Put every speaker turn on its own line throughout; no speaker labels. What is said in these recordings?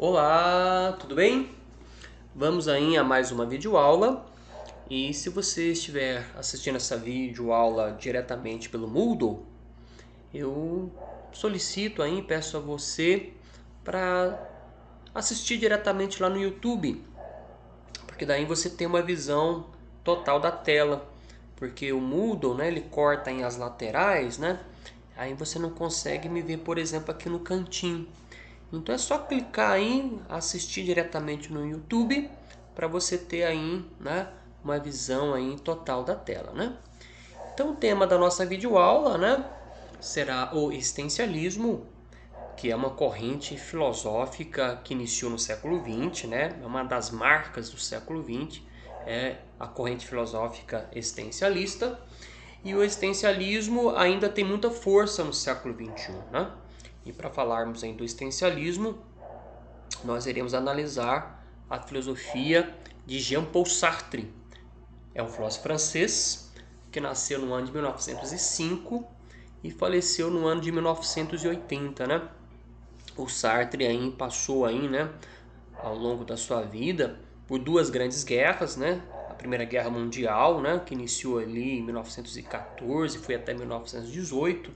Olá, tudo bem? Vamos aí a mais uma videoaula e se você estiver assistindo essa videoaula diretamente pelo Moodle, eu solicito aí, peço a você para assistir diretamente lá no YouTube, porque daí você tem uma visão total da tela, porque o Moodle, né, ele corta em as laterais, né? Aí você não consegue me ver, por exemplo, aqui no cantinho. Então é só clicar aí, assistir diretamente no YouTube para você ter aí, né, uma visão aí total da tela, né? Então o tema da nossa videoaula, né, será o existencialismo, que é uma corrente filosófica que iniciou no século XX, né? É uma das marcas do século XX, é a corrente filosófica existencialista. E o existencialismo ainda tem muita força no século XXI, né? E para falarmos aí do existencialismo, nós iremos analisar a filosofia de Jean-Paul Sartre. É um filósofo francês que nasceu no ano de 1905 e faleceu no ano de 1980, né? O Sartre aí passou aí, né, ao longo da sua vida por duas grandes guerras, né? A Primeira Guerra Mundial, né, que iniciou ali em 1914 e foi até 1918,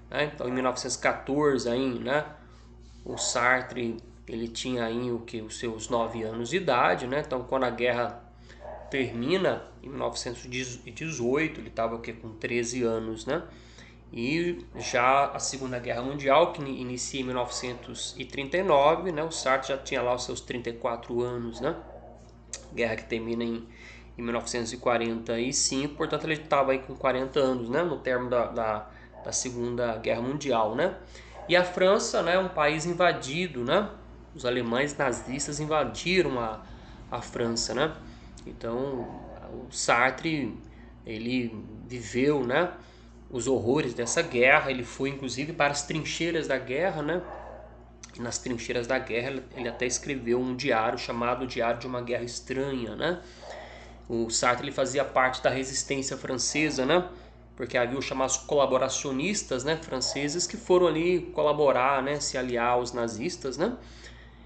né? Então em 1914 aí, né, o Sartre ele tinha aí os seus 9 anos de idade, né? Então quando a guerra termina em 1918, ele estava com 13 anos, né? E já a Segunda Guerra Mundial, que inicia em 1939, né? O Sartre já tinha lá os seus 34 anos, né? Guerra que termina em 1945, portanto ele estava aí com 40 anos, né? No termo da Segunda Guerra Mundial, né? E a França, né? Um país invadido, né? Os alemães nazistas invadiram a França, né? Então o Sartre ele viveu, né, os horrores dessa guerra. Ele foi inclusive para as trincheiras da guerra, né? E nas trincheiras da guerra ele até escreveu um diário chamado Diário de uma Guerra Estranha, né? O Sartre ele fazia parte da resistência francesa, né? Porque havia os chamados colaboracionistas, né, franceses que foram ali colaborar, né, se aliar aos nazistas, né?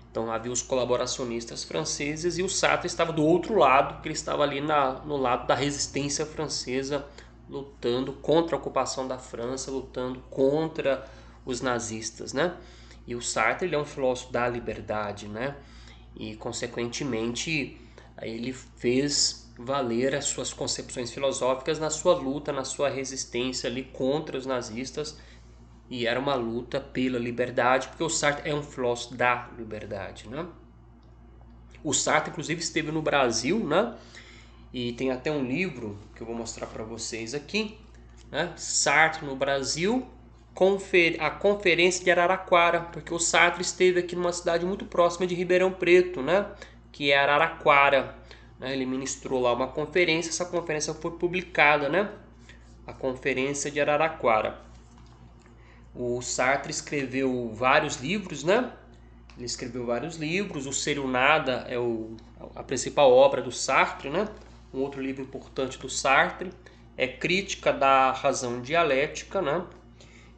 Então havia os colaboracionistas franceses e o Sartre estava do outro lado, porque ele estava ali no lado da resistência francesa, lutando contra a ocupação da França, lutando contra os nazistas, né? E o Sartre ele é um filósofo da liberdade, né? E consequentemente ele fez valer as suas concepções filosóficas na sua luta, na sua resistência ali contra os nazistas, e era uma luta pela liberdade, porque o Sartre é um filósofo da liberdade, né? O Sartre inclusive esteve no Brasil, né? E tem até um livro que eu vou mostrar para vocês aqui, né? Sartre no Brasil, a Conferência de Araraquara, porque o Sartre esteve aqui numa cidade muito próxima de Ribeirão Preto, né? Que é Araraquara, né? Ele ministrou lá uma conferência, essa conferência foi publicada, né? A Conferência de Araraquara. O Sartre escreveu vários livros, né? Ele escreveu vários livros. O Ser o Nada é a principal obra do Sartre, né? Um outro livro importante do Sartre é Crítica da Razão Dialética, né?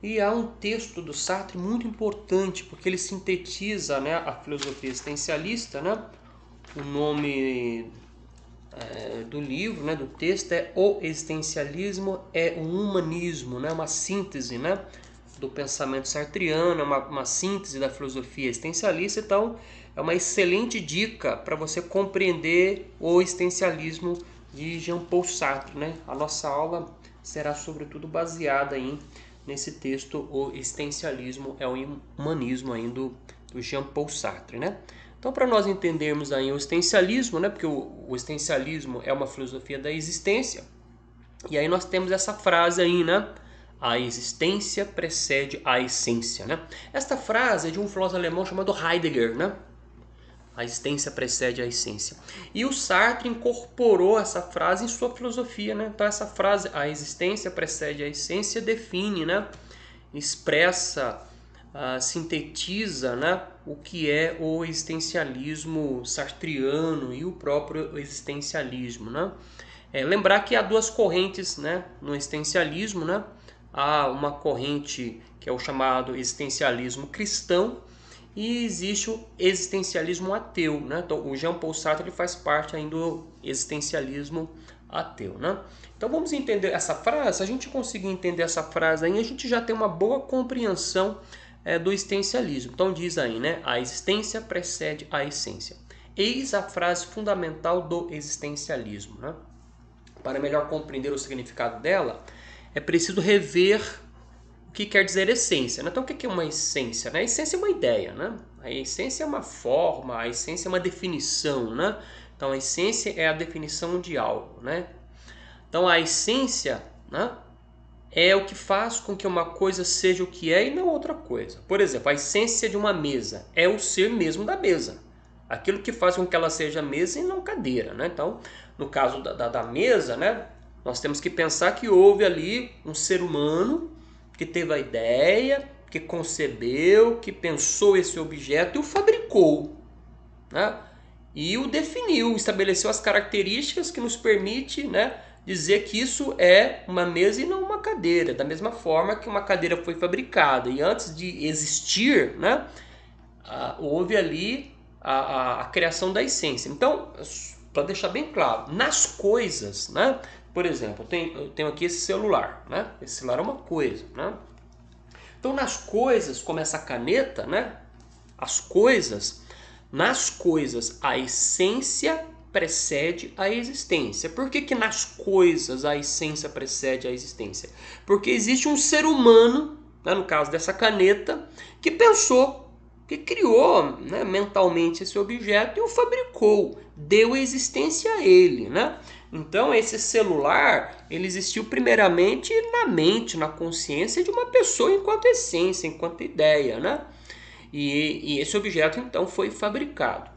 E há um texto do Sartre muito importante, porque ele sintetiza, né, a filosofia existencialista, né? O nome do livro, né, do texto é O Existencialismo é um Humanismo, né? Uma síntese, né, do pensamento sartriano, é uma síntese da filosofia existencialista. Então é uma excelente dica para você compreender o existencialismo de Jean-Paul Sartre, né? A nossa aula será sobretudo baseada nesse texto, O Existencialismo é um Humanismo aí do Jean-Paul Sartre, né? Então, para nós entendermos aí o existencialismo, né, porque o existencialismo é uma filosofia da existência, e aí nós temos essa frase aí, né? A existência precede a essência, né? Esta frase é de um filósofo alemão chamado Heidegger, né? A existência precede a essência. E o Sartre incorporou essa frase em sua filosofia, né? Então essa frase, a existência precede a essência, define, né? Expressa, sintetiza, né, o que é o existencialismo sartriano e o próprio existencialismo, né? Lembrar que há duas correntes, né, no existencialismo, né? Há uma corrente que é o chamado existencialismo cristão e existe o existencialismo ateu, né? Então, o Jean-Paul Sartre ele faz parte ainda do existencialismo ateu, né? Então vamos entender essa frase. Se a gente conseguir entender essa frase aí, a gente já tem uma boa compreensão do existencialismo. Então diz aí, né? A existência precede a essência. Eis a frase fundamental do existencialismo, né? Para melhor compreender o significado dela, é preciso rever o que quer dizer essência, né? Então o que é uma essência, né? A essência é uma ideia, né? A essência é uma forma, a essência é uma definição, né? Então a essência é a definição de algo, né? Então a essência, né, é o que faz com que uma coisa seja o que é e não outra coisa. Por exemplo, a essência de uma mesa é o ser mesmo da mesa. Aquilo que faz com que ela seja mesa e não cadeira, né? Então, no caso da mesa, né, nós temos que pensar que houve ali um ser humano que teve a ideia, que concebeu, que pensou esse objeto e o fabricou, né? E o definiu, estabeleceu as características que nos permite, né, dizer que isso é uma mesa e não uma cadeira, da mesma forma que uma cadeira foi fabricada e antes de existir, né, houve ali a criação da essência. Então, para deixar bem claro, nas coisas, né, por exemplo, eu tenho aqui esse celular, né, esse celular é uma coisa, né. Então, nas coisas, como essa caneta, né, as coisas, nas coisas a essência precede a existência. Por que nas coisas a essência precede a existência? Porque existe um ser humano, né, no caso dessa caneta, que pensou, que criou, né, mentalmente esse objeto e o fabricou, deu existência a ele, né? Então esse celular, ele existiu primeiramente na mente, na consciência de uma pessoa enquanto essência, enquanto ideia, né? E esse objeto então foi fabricado.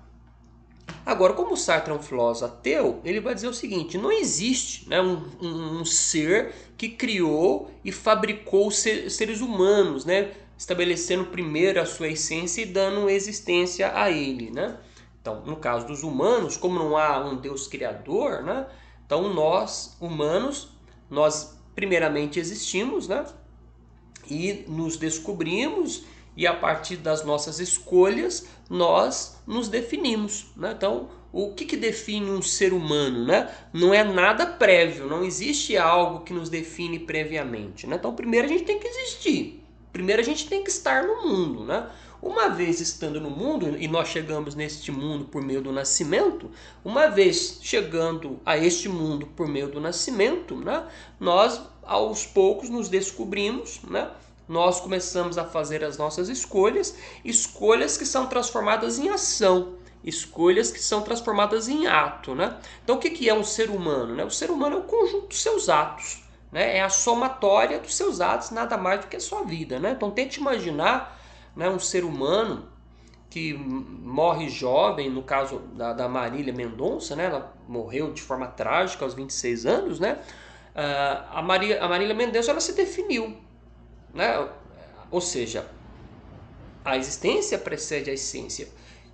Agora, como o Sartre é um filósofo ateu, ele vai dizer o seguinte: não existe, né, um ser que criou e fabricou seres humanos, né, estabelecendo primeiro a sua essência e dando existência a ele, né? Então, no caso dos humanos, como não há um Deus criador, né, então nós, humanos, nós primeiramente existimos, né, e nos descobrimos, e a partir das nossas escolhas nós nos definimos, né? Então, o que define um ser humano, né? Não é nada prévio, não existe algo que nos define previamente, né? Então, primeiro a gente tem que existir, primeiro a gente tem que estar no mundo, né? Uma vez estando no mundo, e nós chegamos neste mundo por meio do nascimento, uma vez chegando a este mundo por meio do nascimento, né, nós aos poucos nos descobrimos, né, nós começamos a fazer as nossas escolhas, escolhas que são transformadas em ação, escolhas que são transformadas em ato, né? Então o que é um ser humano, né? O ser humano é o conjunto dos seus atos, né? É a somatória dos seus atos, nada mais do que a sua vida, né? Então tente imaginar, né, um ser humano que morre jovem, no caso da Marília Mendonça, né? Ela morreu de forma trágica aos 26 anos, né? A Marília Mendonça, ela se definiu, né? Ou seja, a existência precede a essência.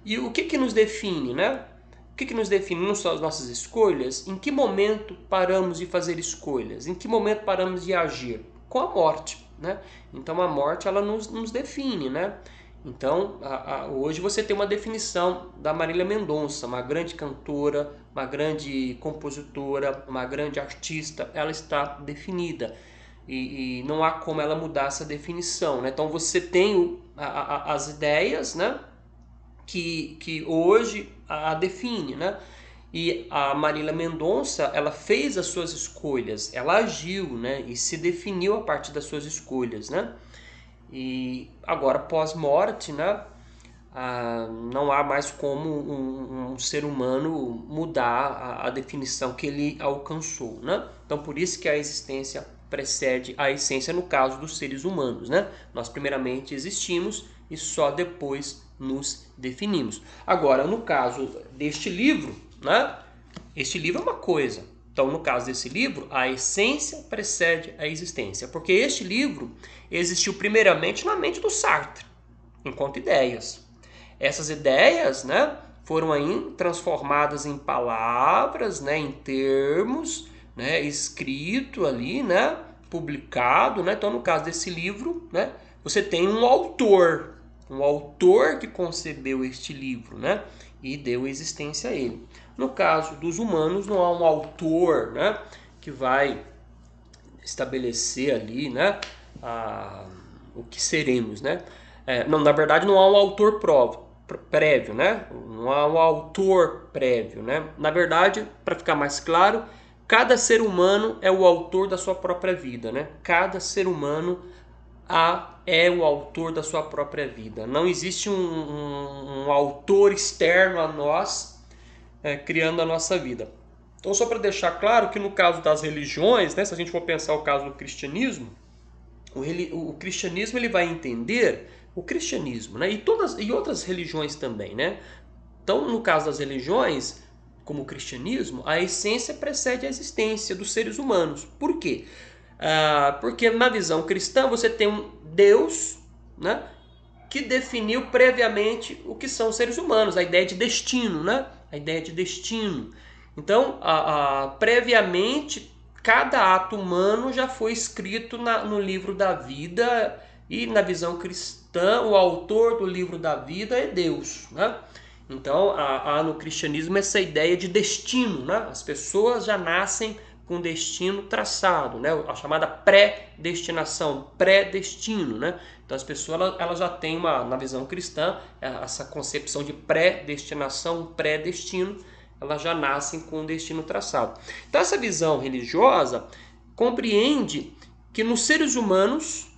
E o que nos define, né? O que nos define não são as nossas escolhas? Em que momento paramos de fazer escolhas? Em que momento paramos de agir? Com a morte, né? Então a morte, ela nos define, né? Então hoje você tem uma definição da Marília Mendonça, uma grande cantora, uma grande compositora, uma grande artista, ela está definida. E não há como ela mudar essa definição, né? Então você tem as ideias, né, que hoje a define, né? E a Marília Mendonça, ela fez as suas escolhas, ela agiu, né, e se definiu a partir das suas escolhas, né? E agora pós-morte, né, não há mais como um ser humano mudar a definição que ele alcançou, né? Então por isso que a existência precede a essência no caso dos seres humanos, né? Nós primeiramente existimos e só depois nos definimos. Agora, no caso deste livro, né? Este livro é uma coisa. Então, no caso desse livro, a essência precede a existência, porque este livro existiu primeiramente na mente do Sartre, enquanto ideias. Essas ideias, né, foram aí transformadas em palavras, né, em termos, né, escrito ali, né, publicado, né? Então, no caso desse livro, né, você tem um autor, um autor que concebeu este livro, né? E deu existência a ele. No caso dos humanos, não há um autor, né, que vai estabelecer ali, né, o que seremos, né? Não, na verdade, não há um autor prévio, né? Não há um autor prévio, né? Na verdade, para ficar mais claro, cada ser humano é o autor da sua própria vida, né? Cada ser humano é o autor da sua própria vida. Não existe um autor externo a nós criando a nossa vida. Então, só para deixar claro que no caso das religiões, né, se a gente for pensar o caso do cristianismo, o cristianismo ele vai entender o cristianismo, né, e outras religiões também, né? Então, no caso das religiões, como o cristianismo, a essência precede a existência dos seres humanos. Por quê? Porque na visão cristã você tem um Deus, né, que definiu previamente o que são os seres humanos, a ideia de destino, né? A ideia de destino. Então, previamente, cada ato humano já foi escrito no livro da vida, e na visão cristã, o autor do livro da vida é Deus, né? Então, há no cristianismo essa ideia de destino, né? As pessoas já nascem com destino traçado, né? A chamada predestinação, predestino, né? Então as pessoas elas já têm na visão cristã essa concepção de predestinação, predestino, elas já nascem com um destino traçado. Então essa visão religiosa compreende que nos seres humanos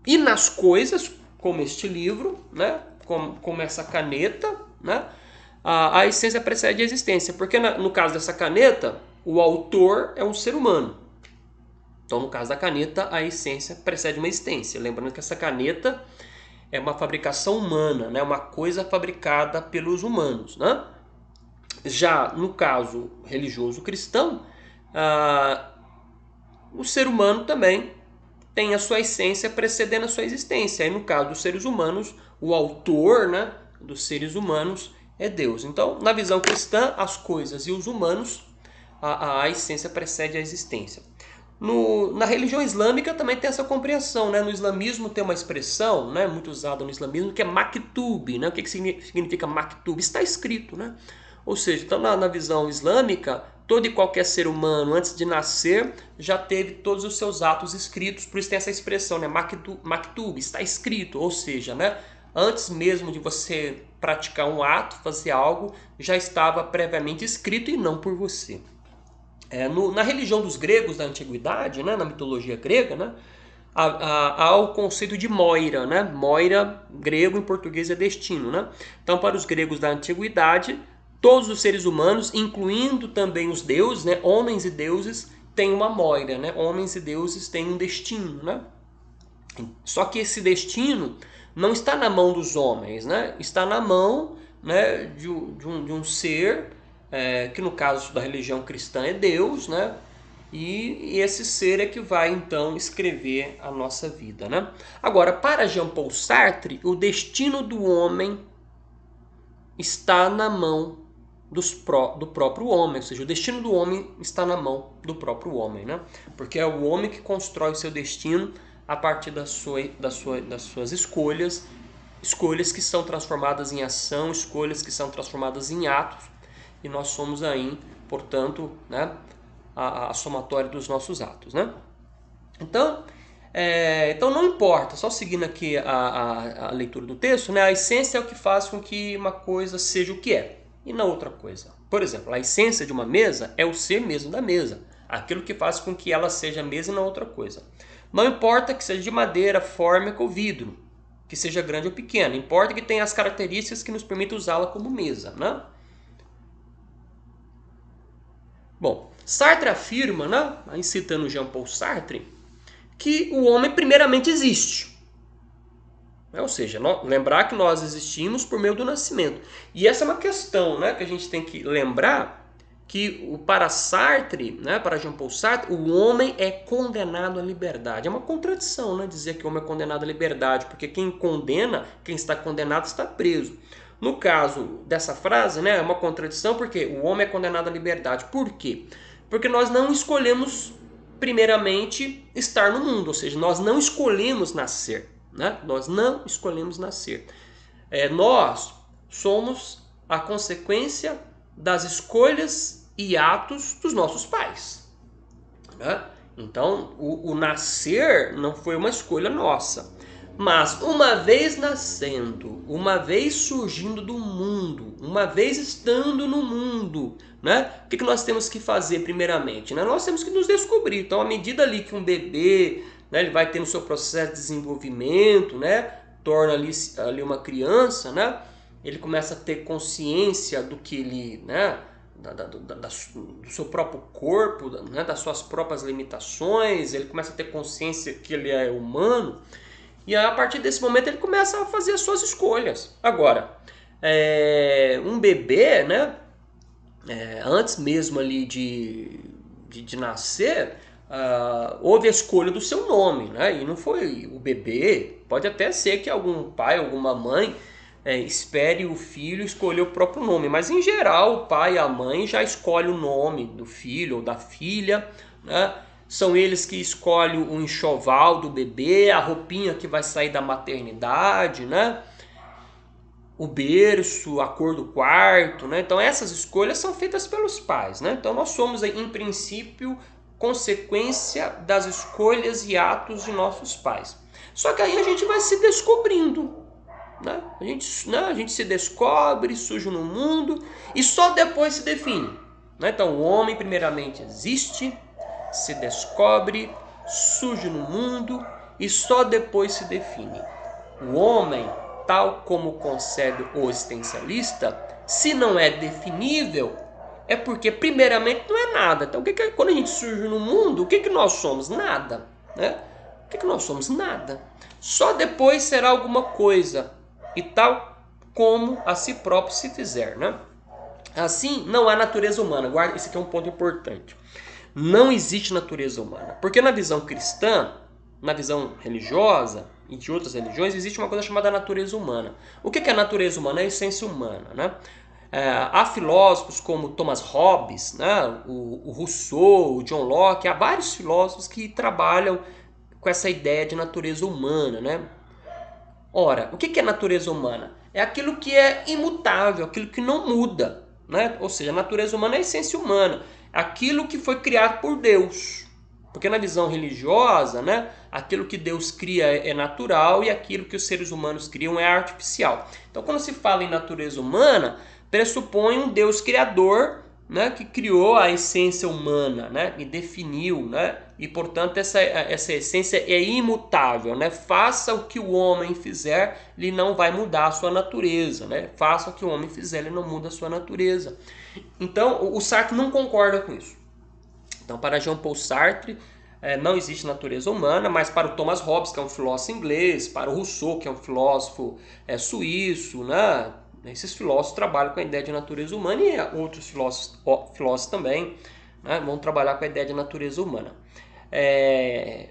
e nas coisas, como este livro, né? Como essa caneta, né? A essência precede a existência, porque no caso dessa caneta, o autor é um ser humano. Então, no caso da caneta, a essência precede uma existência. Lembrando que essa caneta é uma fabricação humana, né? Uma coisa fabricada pelos humanos, né? Já no caso religioso cristão, o ser humano também tem a sua essência precedendo a sua existência. Aí, no caso dos seres humanos, o autor, né, dos seres humanos é Deus. Então, na visão cristã, as coisas e os humanos, a essência precede a existência. Na religião islâmica também tem essa compreensão, né? No islamismo tem uma expressão, né, muito usada no islamismo, que é maktub, né? O que significa maktub? Está escrito, né? Ou seja, então na visão islâmica, todo e qualquer ser humano, antes de nascer, já teve todos os seus atos escritos. Por isso tem essa expressão, né? Maktub, está escrito. Ou seja, né, antes mesmo de você praticar um ato, fazer algo, já estava previamente escrito e não por você. Na religião dos gregos da antiguidade, né, na mitologia grega, né, há o conceito de Moira, né? Moira, grego, em português é destino, né? Então, para os gregos da antiguidade, todos os seres humanos, incluindo também os deuses, né, homens e deuses, têm uma Moira, né? Homens e deuses têm um destino, né? Só que esse destino não está na mão dos homens, né? Está na mão, né, de um ser, que no caso da religião cristã é Deus, né? E esse ser é que vai então escrever a nossa vida, né? Agora, para Jean-Paul Sartre, o destino do homem está na mão do próprio homem, ou seja, o destino do homem está na mão do próprio homem, né? Porque é o homem que constrói o seu destino a partir das suas escolhas que são transformadas em ação, escolhas que são transformadas em atos, e nós somos aí, portanto, né, a somatória dos nossos atos, né? Então não importa, só seguindo aqui a leitura do texto, né, a essência é o que faz com que uma coisa seja o que é, e não outra coisa. Por exemplo, a essência de uma mesa é o ser mesmo da mesa, aquilo que faz com que ela seja mesa e não outra coisa. Não importa que seja de madeira, fórmica ou vidro, que seja grande ou pequena, importa que tenha as características que nos permitem usá-la como mesa, né? Bom, Sartre afirma, né, aí citando Jean-Paul Sartre, que o homem primeiramente existe. Ou seja, lembrar que nós existimos por meio do nascimento. E essa é uma questão, né, que a gente tem que lembrar, que para Sartre, né, para Jean-Paul Sartre, o homem é condenado à liberdade. É uma contradição, né, dizer que o homem é condenado à liberdade, porque quem está condenado está preso. No caso dessa frase, né, é uma contradição porque o homem é condenado à liberdade. Por quê? Porque nós não escolhemos primeiramente estar no mundo, ou seja, nós não escolhemos nascer, né? Nós não escolhemos nascer. Nós somos a consequência das escolhas e atos dos nossos pais, né? Então, o nascer não foi uma escolha nossa. Mas uma vez nascendo, uma vez surgindo do mundo, uma vez estando no mundo, né? O que nós temos que fazer primeiramente? Né? Nós temos que nos descobrir. Então, à medida ali que um bebê, né, ele vai tendo seu processo de desenvolvimento, né, torna ali uma criança, né, ele começa a ter consciência do que ele, né, do seu próprio corpo, né, das suas próprias limitações, ele começa a ter consciência que ele é humano. E a partir desse momento ele começa a fazer as suas escolhas. Agora, um bebê, né, antes mesmo ali de nascer, houve a escolha do seu nome, né? E não foi o bebê. Pode até ser que algum pai, alguma mãe espere o filho escolher o próprio nome, mas em geral o pai e a mãe já escolhem o nome do filho ou da filha, né? São eles que escolhem o enxoval do bebê, a roupinha que vai sair da maternidade, né? O berço, a cor do quarto, né? Então essas escolhas são feitas pelos pais, né? Então nós somos, em princípio, consequência das escolhas e atos de nossos pais. Só que aí a gente vai se descobrindo, né? A gente se descobre, surge no mundo e só depois se define, né? Então o homem primeiramente existe, se descobre, surge no mundo e só depois se define. O homem, tal como concebe o existencialista, se não é definível, é porque primeiramente não é nada. Então, quando a gente surge no mundo, o que nós somos? Nada, né? O que nós somos? Nada. Só depois será alguma coisa, e tal como a si próprio se fizer, né? Assim, não há natureza humana. Guarda, esse aqui é um ponto importante. Não existe natureza humana. Porque na visão cristã, na visão religiosa e de outras religiões, existe uma coisa chamada natureza humana. O que é a natureza humana? É a essência humana, né? Há filósofos como Thomas Hobbes, né? o Rousseau, o John Locke, há vários filósofos que trabalham com essa ideia de natureza humana, né? Ora, o que é natureza humana? É aquilo que é imutável, aquilo que não muda, né? Ou seja, a natureza humana é a essência humana, aquilo que foi criado por Deus. Porque na visão religiosa, né, aquilo que Deus cria é natural e aquilo que os seres humanos criam é artificial. Então, quando se fala em natureza humana, pressupõe um Deus criador, né, que criou a essência humana, né, e definiu, né, e portanto essa essência é imutável, né? Faça o que o homem fizer, ele não vai mudar a sua natureza, né? Faça o que o homem fizer, ele não muda a sua natureza. Então o Sartre não concorda com isso. Então para Jean-Paul Sartre não existe natureza humana, mas para o Thomas Hobbes, que é um filósofo inglês, para o Rousseau, que é um filósofo suíço, né? Esses filósofos trabalham com a ideia de natureza humana e outros filósofos também, né, vão trabalhar com a ideia de natureza humana.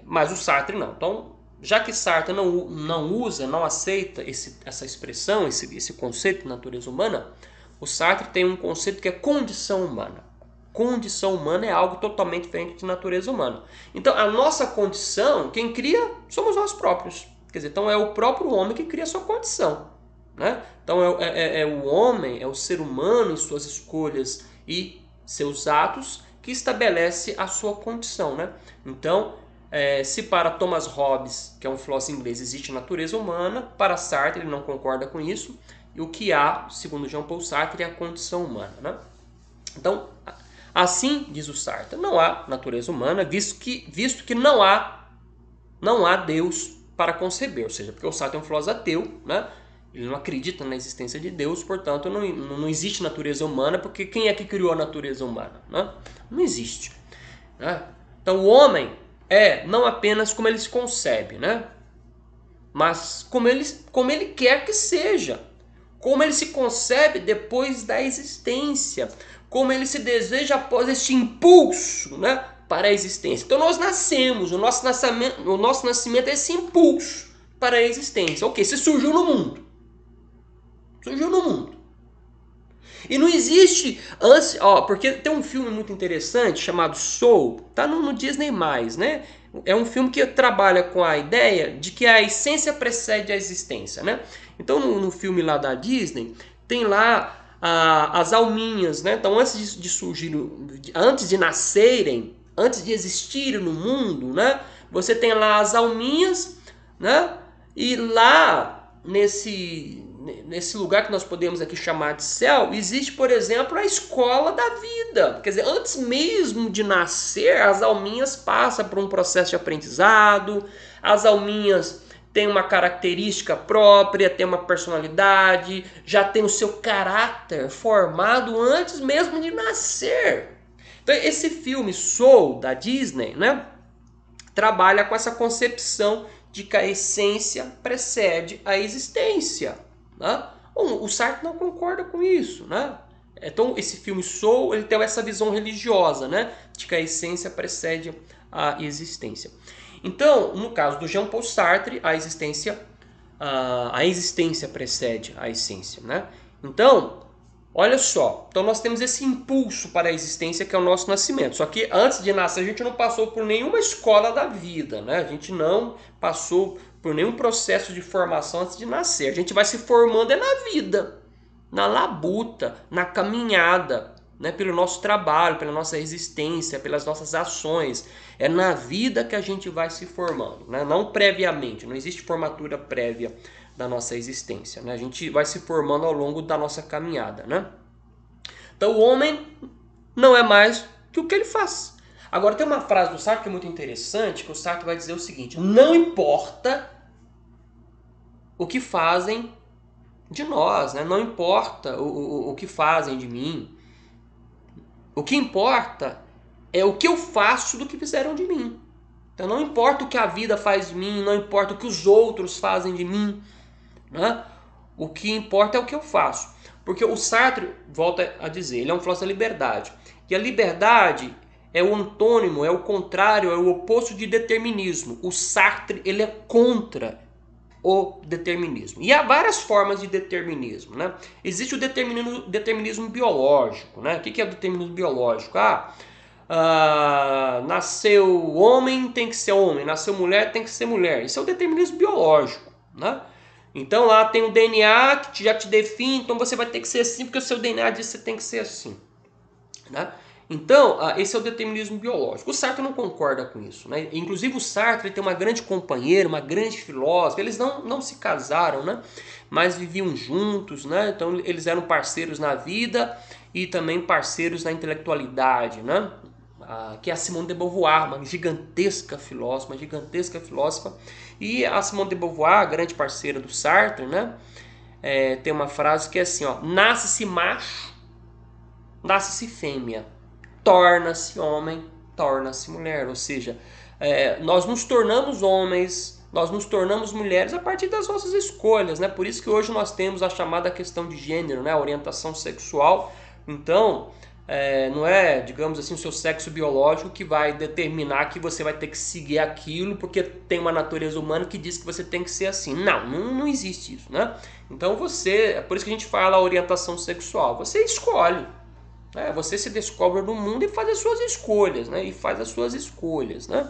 Mas o Sartre não. Então, já que Sartre não usa, não aceita essa expressão, esse conceito de natureza humana, o Sartre tem um conceito que é condição humana. Condição humana é algo totalmente diferente de natureza humana. Então, a nossa condição, quem cria, somos nós próprios. Quer dizer, então é o próprio homem que cria a sua condição, né? Então é o homem, é o ser humano em suas escolhas e seus atos que estabelece a sua condição, né? Então, se para Thomas Hobbes, que é um filósofo inglês, existe natureza humana, para Sartre ele não concorda com isso, e o que há, segundo Jean-Paul Sartre, é a condição humana, né? Então, assim diz o Sartre, não há natureza humana, visto que não há Deus para conceber, ou seja, porque o Sartre é um filósofo ateu, né? Ele não acredita na existência de Deus, portanto não existe natureza humana, porque quem é que criou a natureza humana, né? Não existe, né? Então o homem não apenas como ele se concebe, né? Mas como ele quer que seja, como ele se concebe depois da existência, como ele se deseja após este impulso, né, para a existência. Então nós nascemos, o nosso nascimento é esse impulso para a existência. Ok, você surgiu no mundo. Surgiu no mundo. E não existe porque tem um filme muito interessante chamado Soul, tá no Disney+, né? é um filme que trabalha com a ideia de que a essência precede a existência, né? Então no filme lá da Disney tem lá as alminhas, né? Então antes de surgir, antes de nascerem, antes de existirem no mundo, né? Você tem lá as alminhas, né? E lá nesse lugar que nós podemos aqui chamar de céu, existe, por exemplo, a escola da vida. Quer dizer, antes mesmo de nascer, as alminhas passam por um processo de aprendizado, as alminhas têm uma característica própria, têm uma personalidade, já tem o seu caráter formado antes mesmo de nascer. Então, esse filme Soul, da Disney, né, trabalha com essa concepção de que a essência precede a existência. Né? O Sartre não concorda com isso. Né? Então, esse filme Soul, ele tem essa visão religiosa, né, de que a essência precede a existência. Então, no caso do Jean-Paul Sartre, a existência precede a essência. Né? Então, olha só, então nós temos esse impulso para a existência que é o nosso nascimento. Só que antes de nascer a gente não passou por nenhuma escola da vida, né? A gente não passou por nenhum processo de formação antes de nascer. A gente vai se formando na vida, na labuta, na caminhada, né? Pelo nosso trabalho, pela nossa existência, pelas nossas ações. É na vida que a gente vai se formando, né? Não previamente, não existe formatura prévia da nossa existência, né? A gente vai se formando ao longo da nossa caminhada, né? Então o homem não é mais que o que ele faz. Agora tem uma frase do Sartre que é muito interessante, que o Sartre vai dizer o seguinte: não importa o que fazem de nós, né? Não importa o que fazem de mim. O que importa é o que eu faço do que fizeram de mim. Então não importa o que a vida faz de mim, não importa o que os outros fazem de mim. Né? O que importa é o que eu faço. Porque o Sartre, volta a dizer, ele é um filósofo da liberdade. E a liberdade é o antônimo, é o contrário, é o oposto de determinismo. O Sartre, ele é contra o determinismo. E há várias formas de determinismo. Né? Existe o determinismo biológico. Né? O que é o determinismo biológico? Nasceu homem, tem que ser homem. Nasceu mulher, tem que ser mulher. Isso é o determinismo biológico. Né? Então lá tem o DNA que já te define, então você vai ter que ser assim, porque o seu DNA diz que você tem que ser assim. Né? Então, esse é o determinismo biológico. O Sartre não concorda com isso. Né? Inclusive o Sartre tem uma grande companheira, uma grande filósofa, eles não se casaram, né? Mas viviam juntos, né? Então eles eram parceiros na vida e também parceiros na intelectualidade, né? Que é a Simone de Beauvoir, uma gigantesca filósofa, E a Simone de Beauvoir, grande parceira do Sartre, né? Tem uma frase que é assim, ó: nasce-se macho, nasce-se fêmea, torna-se homem, torna-se mulher. Ou seja, nós nos tornamos homens, nós nos tornamos mulheres a partir das nossas escolhas, né? Por isso que hoje nós temos a chamada questão de gênero, né? A orientação sexual. Então, não é, digamos assim, o seu sexo biológico que vai determinar que você vai ter que seguir aquilo porque tem uma natureza humana que diz que você tem que ser assim. Não existe isso, né? Então é por isso que a gente fala orientação sexual. Você escolhe, né? Você se descobre no mundo e faz as suas escolhas, né? Né?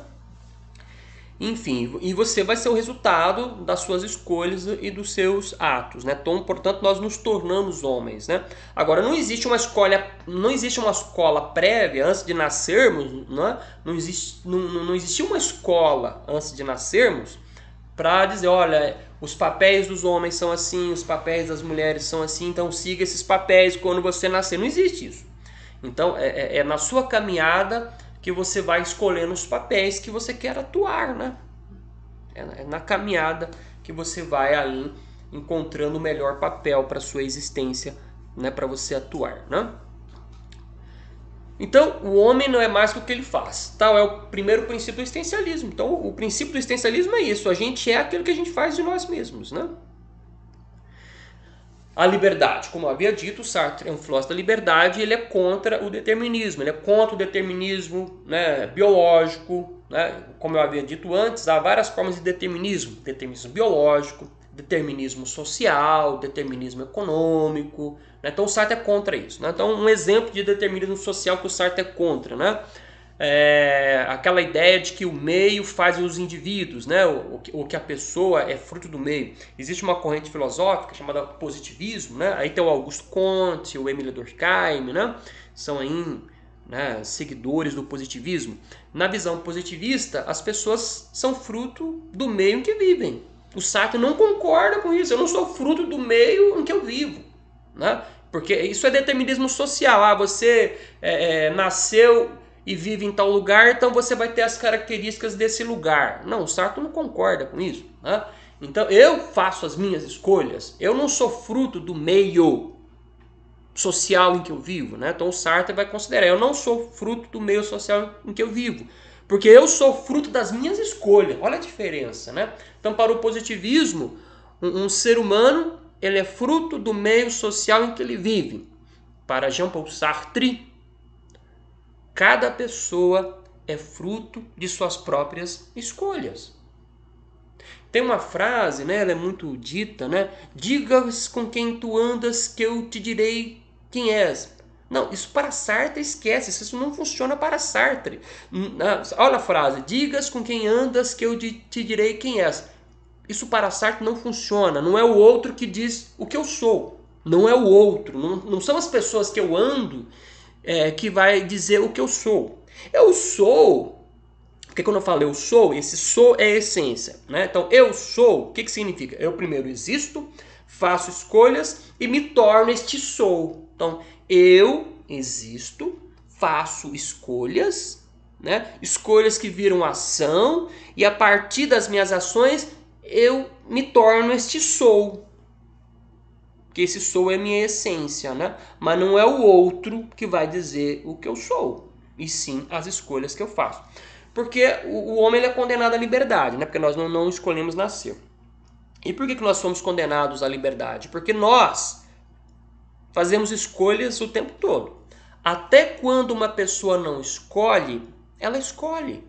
Enfim, e você vai ser o resultado das suas escolhas e dos seus atos, né? Então, portanto, nós nos tornamos homens, né? Agora, não existe uma escola prévia antes de nascermos, né? Não existia uma escola antes de nascermos para dizer, olha, os papéis dos homens são assim, os papéis das mulheres são assim, então siga esses papéis quando você nascer. Não existe isso. Então, é na sua caminhada que você vai escolhendo os papéis que você quer atuar, né? É na caminhada que você vai aí encontrando o melhor papel para sua existência, né? Para você atuar, né? Então, o homem não é mais do que ele faz. Tal é o primeiro princípio do existencialismo. Então, o princípio do existencialismo é isso. A gente é aquilo que a gente faz de nós mesmos, né? A liberdade, como eu havia dito, o Sartre é um filósofo da liberdade e ele é contra o determinismo. Ele é contra o determinismo, né, biológico. Né? Como eu havia dito antes, há várias formas de determinismo. Determinismo biológico, determinismo social, determinismo econômico. Né? Então o Sartre é contra isso. Né? Então um exemplo de determinismo social que o Sartre é contra. Né? aquela ideia de que o meio faz os indivíduos, né? Ou que a pessoa é fruto do meio. Existe uma corrente filosófica chamada positivismo, né? Aí tem o Augusto Comte, o Emile Durkheim, né? São aí, né, seguidores do positivismo. Na visão positivista, as pessoas são fruto do meio em que vivem. O Sartre não concorda com isso. Eu não sou fruto do meio em que eu vivo, né? Porque isso é determinismo social. Você nasceu e vive em tal lugar, então você vai ter as características desse lugar. Não, o Sartre não concorda com isso, né? Então eu faço as minhas escolhas. Eu não sou fruto do meio social em que eu vivo, né? Então o Sartre vai considerar, eu não sou fruto do meio social em que eu vivo, porque eu sou fruto das minhas escolhas. Olha a diferença, né? Então para o positivismo, um ser humano, ele é fruto do meio social em que ele vive. Para Jean-Paul Sartre, cada pessoa é fruto de suas próprias escolhas. Tem uma frase, né? Ela é muito dita, né? Digas com quem tu andas que eu te direi quem és. Não, isso para Sartre esquece, isso não funciona para Sartre. Olha a frase, digas com quem andas que eu te direi quem és. Isso para Sartre não funciona, não é o outro que diz o que eu sou. Não é o outro, não são as pessoas que eu ando que vai dizer o que eu sou. Eu sou, porque quando eu falo eu sou, esse sou é a essência, né? Então eu sou, o que significa? Eu primeiro existo, faço escolhas e me torno este sou. Então eu existo, faço escolhas, né? Escolhas que viram ação, e a partir das minhas ações eu me torno este sou. Porque esse sou é minha essência, né? Mas não é o outro que vai dizer o que eu sou, e sim as escolhas que eu faço. Porque o homem ele é condenado à liberdade, né? Porque nós não escolhemos nascer. E por que nós somos condenados à liberdade? Porque nós fazemos escolhas o tempo todo. Até quando uma pessoa não escolhe, ela escolhe.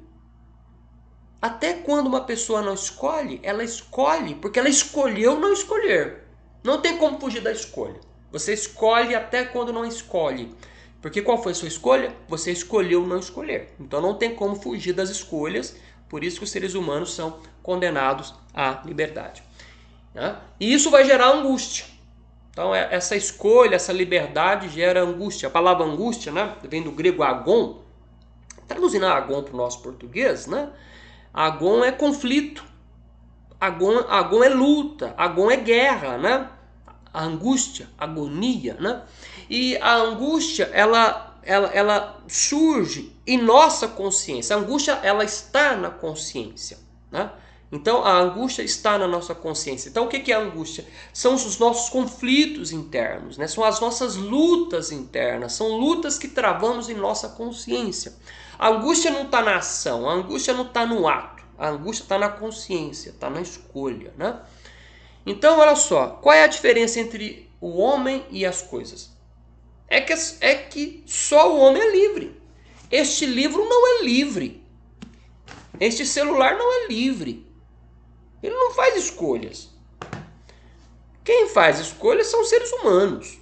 Até quando uma pessoa não escolhe, ela escolhe porque ela escolheu não escolher. Não tem como fugir da escolha. Você escolhe até quando não escolhe. Porque qual foi a sua escolha? Você escolheu não escolher. Então não tem como fugir das escolhas. Por isso que os seres humanos são condenados à liberdade. E isso vai gerar angústia. Então essa escolha, essa liberdade gera angústia. A palavra angústia, né, vem do grego agon. Traduzindo agon para o nosso português, né? Agon é conflito. Agon é luta. Agon é guerra, né? A angústia, agonia, né? E a angústia, ela surge em nossa consciência. A angústia, ela está na consciência, né? Então, a angústia está na nossa consciência. Então, o que é a angústia? São os nossos conflitos internos, né? São as nossas lutas internas. São lutas que travamos em nossa consciência. A angústia não está na ação, a angústia não está no ato. A angústia está na consciência, está na escolha, né? Então, olha só, qual é a diferença entre o homem e as coisas? É que só o homem é livre. Este livro não é livre. Este celular não é livre. Ele não faz escolhas. Quem faz escolhas são os seres humanos.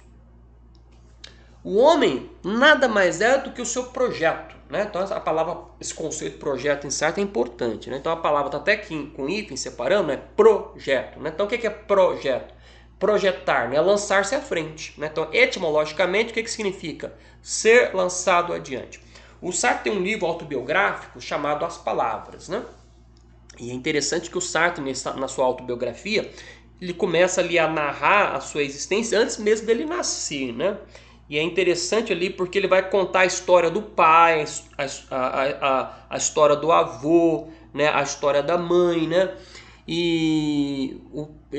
O homem nada mais é do que o seu projeto, né? Então a palavra, esse conceito projeto em Sartre é importante, né? Então a palavra está até aqui com hífen separando, é projeto, né? Então o que é projeto? Projetar, né? Lançar-se à frente, né? Então etimologicamente o que significa? Ser lançado adiante. O Sartre tem um livro autobiográfico chamado As Palavras, né? E é interessante que o Sartre, na sua autobiografia, ele começa ali a narrar a sua existência antes mesmo dele nascer, né? E é interessante ali porque ele vai contar a história do pai, a história do avô, né? A história da mãe, né? E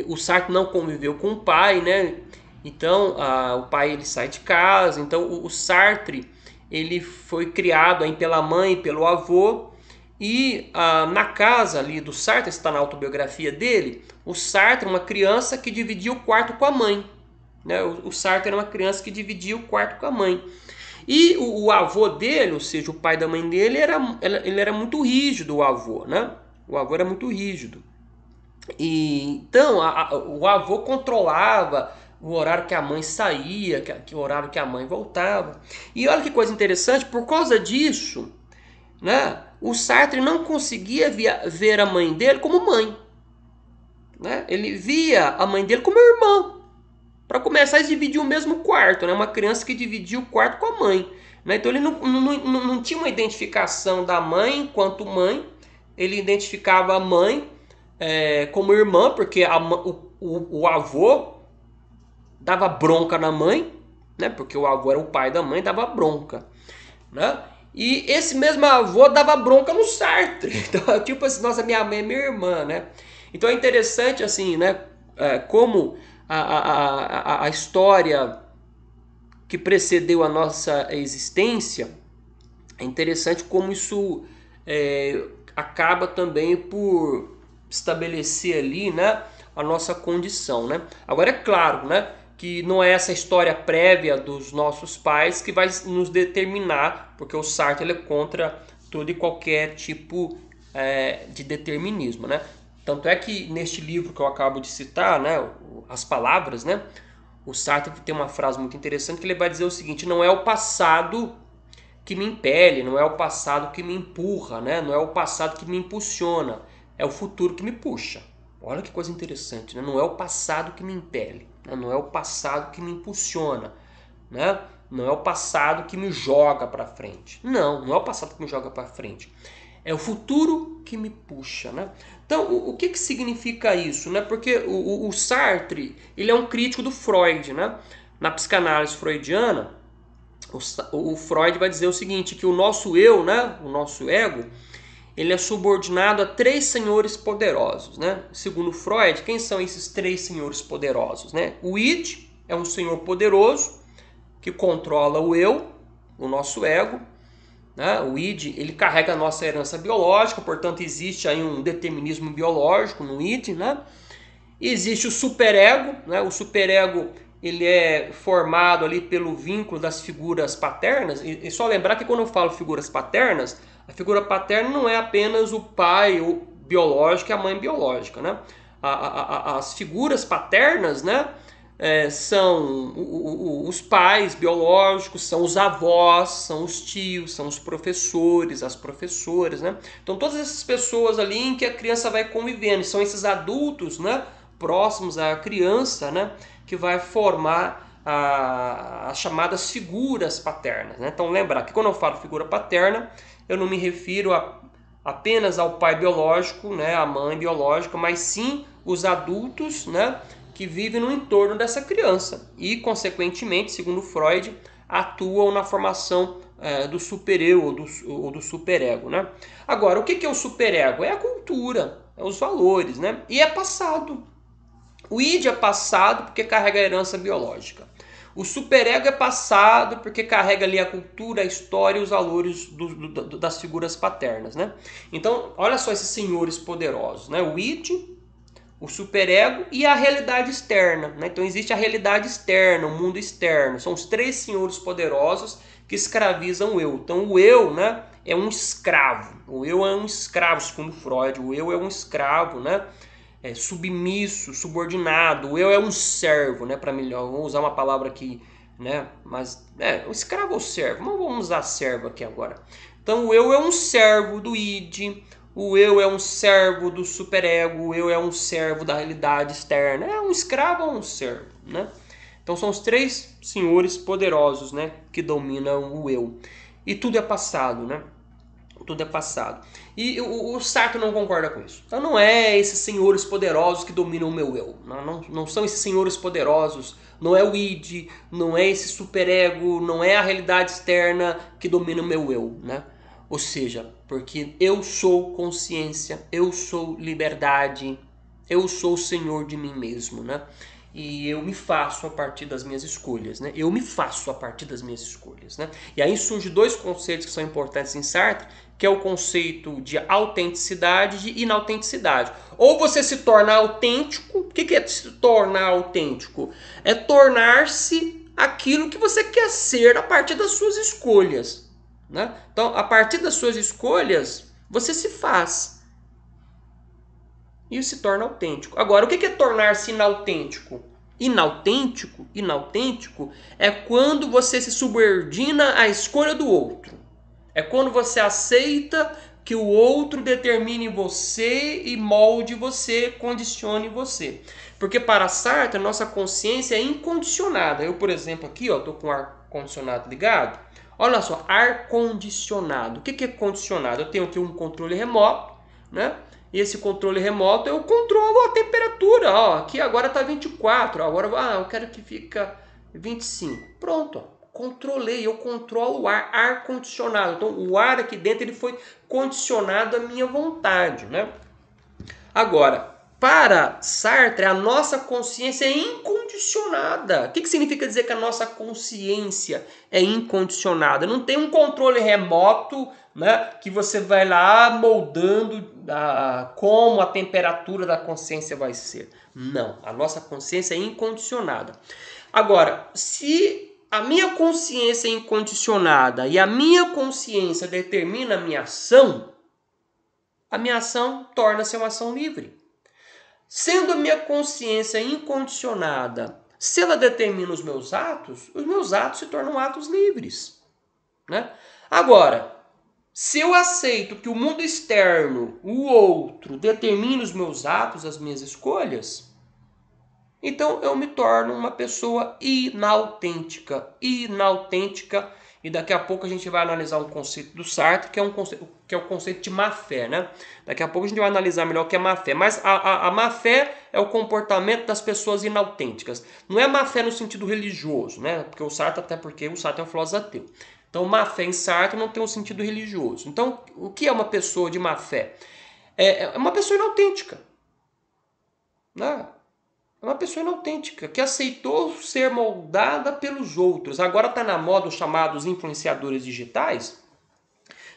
o Sartre não conviveu com o pai, né? Então o pai ele sai de casa. Então o Sartre ele foi criado aí pela mãe e pelo avô. E na casa ali do Sartre, está na autobiografia dele, o Sartre é uma criança que dividia o quarto com a mãe, né? O Sartre era uma criança que dividia o quarto com a mãe. E o avô dele, ou seja, o pai da mãe dele, ele era muito rígido, o avô, né? O avô era muito rígido. E então o avô controlava o horário que a mãe saía, o horário que a mãe voltava. E olha que coisa interessante, por causa disso, né, o Sartre não conseguia ver a mãe dele como mãe. Né? Ele via a mãe dele como irmã. Para começar, eles dividiam o mesmo quarto. Né? Uma criança que dividia o quarto com a mãe. Né? Então ele não tinha uma identificação da mãe enquanto mãe. Ele identificava a mãe como irmã, porque o avô dava bronca na mãe, né? Porque o avô era o pai da mãe, dava bronca. Né? E esse mesmo avô dava bronca no Sartre. Então, tipo assim, nossa, minha mãe é minha irmã, né? Então é interessante, assim, né? Como a história que precedeu a nossa existência, é interessante como isso acaba também por estabelecer ali, né, a nossa condição, né? Agora é claro, né, que não é essa história prévia dos nossos pais que vai nos determinar, porque o Sartre ele é contra todo e qualquer tipo de determinismo, né? Tanto é que neste livro que eu acabo de citar, né, As Palavras, né, o Sartre tem uma frase muito interessante que ele vai dizer o seguinte: não é o passado que me impele, não é o passado que me empurra, né? Não é o passado que me impulsiona, é o futuro que me puxa. Olha que coisa interessante, né? Não é o passado que me impele, né? Não é o passado que me impulsiona, né? Não é o passado que me joga para frente. Não é o passado que me joga para frente. É o futuro que me puxa, né? Então, o que significa isso, né? Porque o Sartre, ele é um crítico do Freud, né? Na psicanálise freudiana, o Freud vai dizer o seguinte, que o nosso eu, né, o nosso ego, ele é subordinado a três senhores poderosos, né? Segundo Freud, quem são esses três senhores poderosos, né? O id é um senhor poderoso que controla o eu, o nosso ego, né? O id, ele carrega a nossa herança biológica, portanto existe aí um determinismo biológico no id, né? E existe o superego, né? O superego ele é formado ali pelo vínculo das figuras paternas. E só lembrar que quando eu falo figuras paternas, a figura paterna não é apenas o pai biológico e a mãe biológica, né? As figuras paternas, né, são os pais biológicos, são os avós, são os tios, são os professores, as professoras, né? Então todas essas pessoas ali em que a criança vai convivendo, são esses adultos, né, próximos à criança, né, que vai formar as chamadas figuras paternas, né? Então lembrar que quando eu falo figura paterna, eu não me refiro apenas ao pai biológico, né, à mãe biológica, mas sim os adultos, né, que vivem no entorno dessa criança e, consequentemente, segundo Freud, atuam na formação do supereu ou do superego, né? Agora, o que é o superego? É a cultura, é os valores, né? E é passado. O id é passado porque carrega a herança biológica. O superego é passado porque carrega ali a cultura, a história e os valores das figuras paternas, né? Então, olha só esses senhores poderosos, né? O id, o superego e a realidade externa, né? Então existe a realidade externa, o mundo externo. São os três senhores poderosos que escravizam o eu. Então o eu, né, é um escravo. O eu é um escravo, segundo Freud. O eu é um escravo, né? Submisso, subordinado. O eu é um servo, né? Para melhor, vou usar uma palavra aqui, né? Mas o escravo ou servo? Mas vamos usar servo aqui agora. Então o eu é um servo do id. O eu é um servo do superego, o eu é um servo da realidade externa. É um escravo ou um servo, né? Então são os três senhores poderosos, né, que dominam o eu. E tudo é passado, né? Tudo é passado. E o Sartre não concorda com isso. Então não é esses senhores poderosos que dominam o meu eu. Não são esses senhores poderosos. Não é o id, não é esse superego, não é a realidade externa que domina o meu eu, né? Ou seja, porque eu sou consciência, eu sou liberdade, eu sou o senhor de mim mesmo, né? E eu me faço a partir das minhas escolhas, né? Eu me faço a partir das minhas escolhas, né? E aí surgem dois conceitos que são importantes em Sartre, que é o conceito de autenticidade e de inautenticidade. Ou você se torna autêntico. O que é se tornar autêntico? É tornar-se aquilo que você quer ser a partir das suas escolhas, né? Então, a partir das suas escolhas, você se faz e se torna autêntico. Agora, o que é tornar-se inautêntico? Inautêntico é quando você se subordina à escolha do outro. É quando você aceita que o outro determine você e molde você, condicione você. Porque para Sartre, a nossa consciência é incondicionada. Eu, por exemplo, aqui estou com o ar-condicionado ligado. Olha só, ar-condicionado. O que é condicionado? Eu tenho aqui um controle remoto, né? E esse controle remoto eu controlo a temperatura. Ó, aqui agora está 24, agora eu quero que fique 25. Pronto, ó. Controlei, eu controlo o ar-condicionado. Então o ar aqui dentro ele foi condicionado à minha vontade, né? Agora, para Sartre, a nossa consciência é incondicionada. O que significa dizer que a nossa consciência é incondicionada? Não tem um controle remoto, né, que você vai lá moldando como a temperatura da consciência vai ser. Não, a nossa consciência é incondicionada. Agora, se a minha consciência é incondicionada e a minha consciência determina a minha ação torna-se uma ação livre. Sendo a minha consciência incondicionada, se ela determina os meus atos se tornam atos livres, né? Agora, se eu aceito que o mundo externo, o outro, determine os meus atos, as minhas escolhas, então eu me torno uma pessoa inautêntica. E daqui a pouco a gente vai analisar um conceito do Sartre, que é o conceito de má-fé, né? Daqui a pouco a gente vai analisar melhor o que é má-fé. Mas a má-fé é o comportamento das pessoas inautênticas. Não é má-fé no sentido religioso, né? Porque o Sartre é um filósofo ateu. Então má-fé em Sartre não tem um sentido religioso. Então o que é uma pessoa de má-fé? É uma pessoa inautêntica, né? É uma pessoa inautêntica, que aceitou ser moldada pelos outros. Agora está na moda os chamados influenciadores digitais.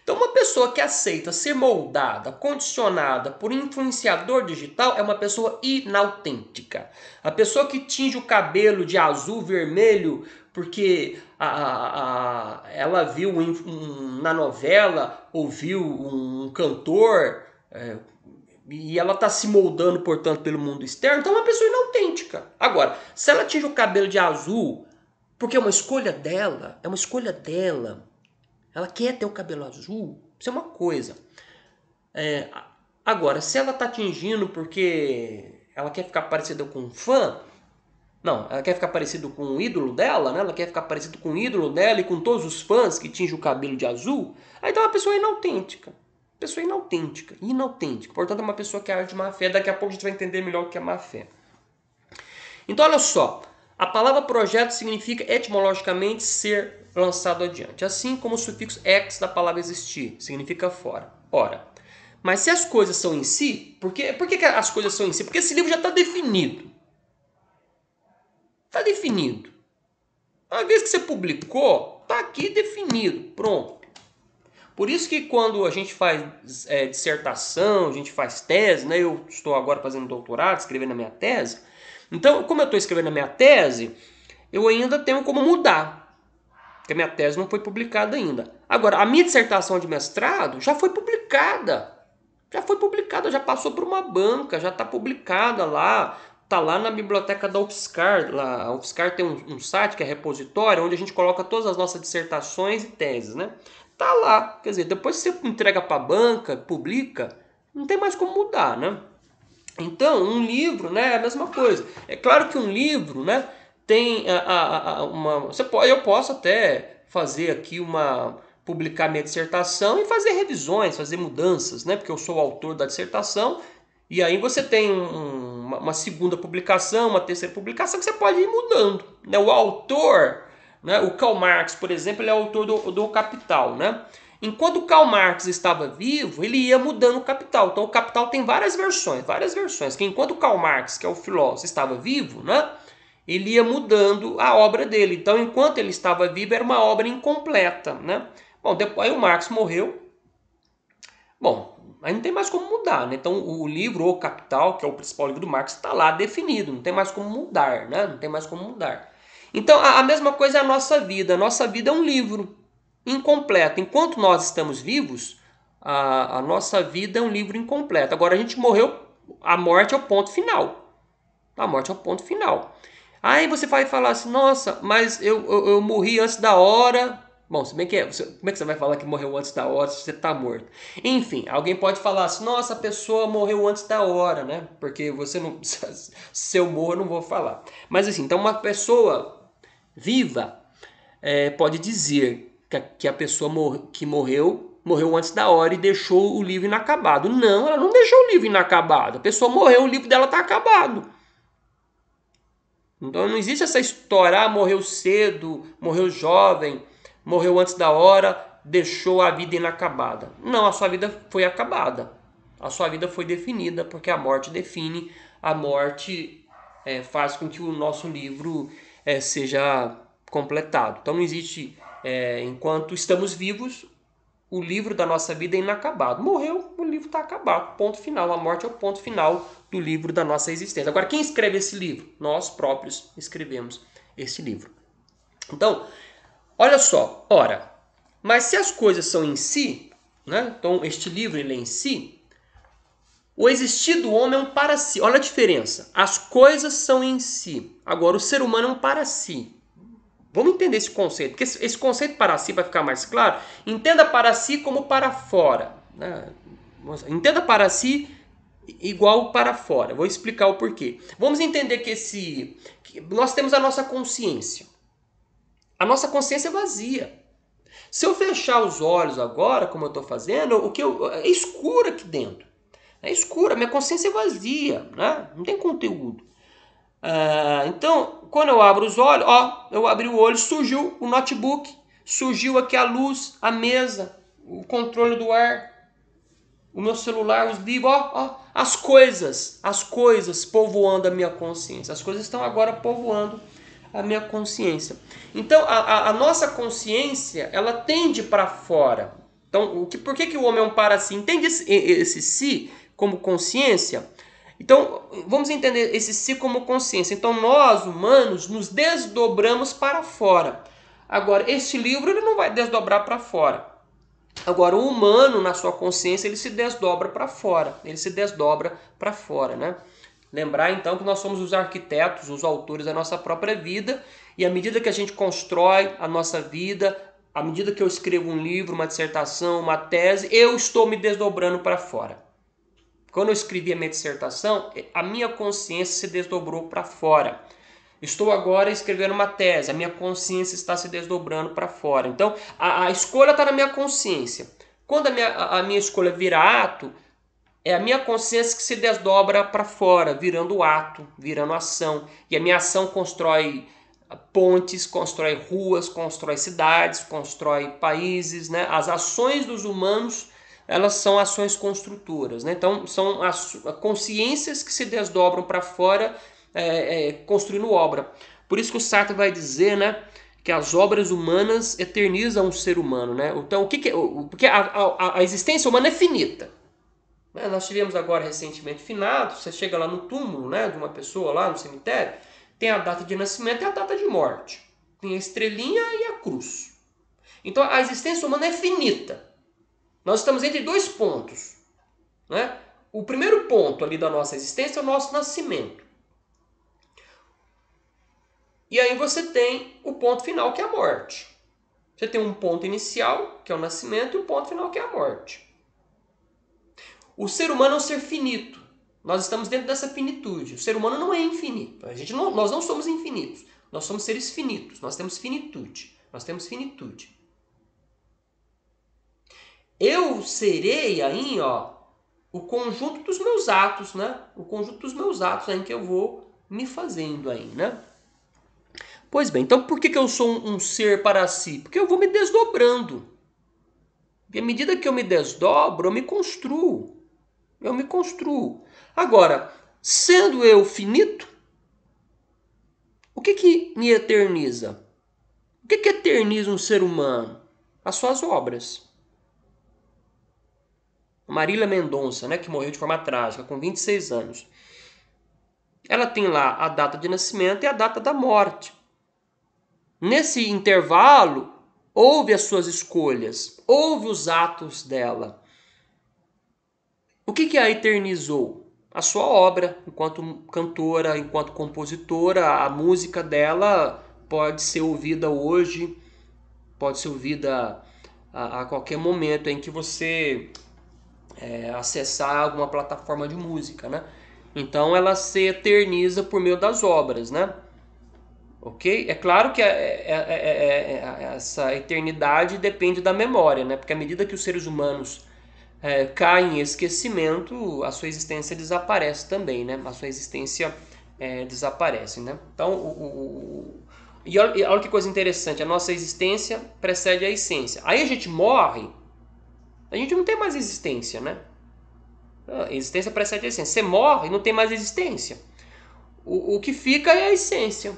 Então uma pessoa que aceita ser moldada, condicionada por influenciador digital é uma pessoa inautêntica. A pessoa que tinge o cabelo de azul, vermelho, porque ela viu na novela, ouviu um cantor... e ela está se moldando, portanto, pelo mundo externo, então é uma pessoa inautêntica. Agora, se ela tinge o cabelo de azul, porque é uma escolha dela, ela quer ter o cabelo azul, isso é uma coisa. Agora, se ela está tingindo porque ela quer ficar parecida com um fã, não, ela quer ficar parecido com o ídolo dela, né? Ela quer ficar parecido com o ídolo dela e com todos os fãs que tingem o cabelo de azul, aí então é uma pessoa inautêntica. Pessoa inautêntica. Portanto, é uma pessoa que age de má fé. Daqui a pouco a gente vai entender melhor o que é má fé. Então, olha só. A palavra projeto significa etimologicamente ser lançado adiante. Assim como o sufixo ex da palavra existir, significa fora. Ora, mas se as coisas são em si, por que as coisas são em si? Porque esse livro já está definido. Está definido. Uma vez que você publicou, está aqui definido. Pronto. Por isso que quando a gente faz dissertação, a gente faz tese, né? Eu estou agora fazendo doutorado, escrevendo a minha tese. Então, como eu estou escrevendo a minha tese, eu ainda tenho como mudar. Porque a minha tese não foi publicada ainda. Agora, a minha dissertação de mestrado já foi publicada. Já passou por uma banca, já está publicada lá. Está lá na biblioteca da UFSCar. A UFSCar tem um site que é repositório, onde a gente coloca todas as nossas dissertações e teses, né? Tá lá, quer dizer, depois que você entrega para a banca, publica, não tem mais como mudar, né? Então, um livro, né, é a mesma coisa. É claro que um livro, né, tem eu posso até fazer aqui publicar minha dissertação e fazer revisões, fazer mudanças, né, porque eu sou o autor da dissertação, e aí você tem uma segunda publicação, uma terceira publicação que você pode ir mudando, né? O autor... né? O Karl Marx, por exemplo, ele é autor do Capital, né? Enquanto o Karl Marx estava vivo, ele ia mudando o Capital. Então o Capital tem várias versões. Que enquanto o Karl Marx, que é o filósofo, estava vivo, né? Ele ia mudando a obra dele. Então, enquanto ele estava vivo, era uma obra incompleta, né? Bom, depois o Marx morreu. Bom, aí não tem mais como mudar, né? Então o livro O Capital, que é o principal livro do Marx, está lá definido. Não tem mais como mudar, né? Não tem mais como mudar. Então, a mesma coisa é a nossa vida. A nossa vida é um livro incompleto. Enquanto nós estamos vivos, a nossa vida é um livro incompleto. Agora, a gente morreu, a morte é o ponto final. A morte é o ponto final. Aí você vai falar assim, nossa, mas eu morri antes da hora, Bom, se bem que como é que você vai falar que morreu antes da hora se você está morto? Enfim, alguém pode falar assim, nossa, a pessoa morreu antes da hora, né? Porque você não, se eu morro, eu não vou falar. Mas assim, então uma pessoa viva pode dizer que a pessoa que morreu antes da hora e deixou o livro inacabado. Não, ela não deixou o livro inacabado. A pessoa morreu, o livro dela está acabado. Então não existe essa história, morreu cedo, morreu jovem, morreu antes da hora, deixou a vida inacabada. Não, a sua vida foi acabada. A sua vida foi definida, porque a morte define, a morte faz com que o nosso livro seja completado. Então não existe, enquanto estamos vivos, o livro da nossa vida é inacabado. Morreu, o livro está acabado. Ponto final. A morte é o ponto final do livro da nossa existência. Agora, quem escreve esse livro? Nós próprios escrevemos esse livro. Então, olha só. Ora, mas se as coisas são em si, né? Então este livro ele é em si, o existir do homem é um para si. Olha a diferença. As coisas são em si. Agora, o ser humano é um para si. Vamos entender esse conceito, porque esse conceito para si vai ficar mais claro. Entenda para si como para fora, né? Entenda para si igual para fora. Vou explicar o porquê. Vamos entender que nós temos a nossa consciência. A nossa consciência é vazia. Se eu fechar os olhos agora, como eu estou fazendo, é escuro aqui dentro. É escuro, a minha consciência é vazia, né? Não tem conteúdo. Então, quando eu abro os olhos, eu abri o olho, surgiu o notebook, surgiu aqui a luz, a mesa, o controle do ar, o meu celular, os livros, as coisas povoando a minha consciência. As coisas estão agora povoando a minha consciência. Então, a nossa consciência, ela tende para fora. Então, por que o homem é um para si? Entende esse si como consciência? Então, vamos entender esse si como consciência. Então, nós, humanos, nos desdobramos para fora. Agora, este livro ele não vai desdobrar para fora. Agora, o humano, na sua consciência, ele se desdobra para fora. Ele se desdobra para fora, né? Lembrar, então, que nós somos os arquitetos, os autores da nossa própria vida. E à medida que a gente constrói a nossa vida, à medida que eu escrevo um livro, uma dissertação, uma tese, eu estou me desdobrando para fora. Quando eu escrevi a minha dissertação, a minha consciência se desdobrou para fora. Estou agora escrevendo uma tese, a minha consciência está se desdobrando para fora. Então, a escolha está na minha consciência. Quando a minha escolha vira ato, é a minha consciência que se desdobra para fora, virando ato, virando ação. E a minha ação constrói pontes, constrói ruas, constrói cidades, constrói países, né? As ações dos humanos, elas são ações construtoras, né? Então, são as consciências que se desdobram para fora, construindo obra. Por isso que o Sartre vai dizer, né, que as obras humanas eternizam o ser humano, né? Então, porque a existência humana é finita. Né? Nós tivemos agora recentemente finado, você chega lá no túmulo, né, de uma pessoa lá no cemitério, tem a data de nascimento e a data de morte. Tem a estrelinha e a cruz. Então, a existência humana é finita. Nós estamos entre dois pontos, né? O primeiro ponto ali da nossa existência é o nosso nascimento. E aí você tem o ponto final, que é a morte. Você tem um ponto inicial, que é o nascimento, e o ponto final, que é a morte. O ser humano é um ser finito. Nós estamos dentro dessa finitude. O ser humano não é infinito. Nós não somos infinitos. Nós somos seres finitos. Nós temos finitude. Eu serei aí, o conjunto dos meus atos, né? O conjunto dos meus atos aí que eu vou me fazendo aí, né? Pois bem, então por que eu sou um ser para si? Porque eu vou me desdobrando. E à medida que eu me desdobro, eu me construo. Agora, sendo eu finito, o que me eterniza? O que eterniza um ser humano? As suas obras. Marília Mendonça, né, que morreu de forma trágica, com 26 anos. Ela tem lá a data de nascimento e a data da morte. Nesse intervalo, houve as suas escolhas, houve os atos dela. O que a eternizou? A sua obra, enquanto cantora, enquanto compositora. A música dela pode ser ouvida hoje pode ser ouvida a qualquer momento em que você acessar alguma plataforma de música, né? Então ela se eterniza por meio das obras, né? Ok? É claro que essa eternidade depende da memória, né? Porque à medida que os seres humanos caem em esquecimento, a sua existência desaparece também, né? A sua existência desaparece, né? Então, e olha que coisa interessante, a nossa existência precede a essência. Aí a gente morre, a gente não tem mais existência, né? A existência precede a essência. Você morre e não tem mais existência. O que fica é a essência.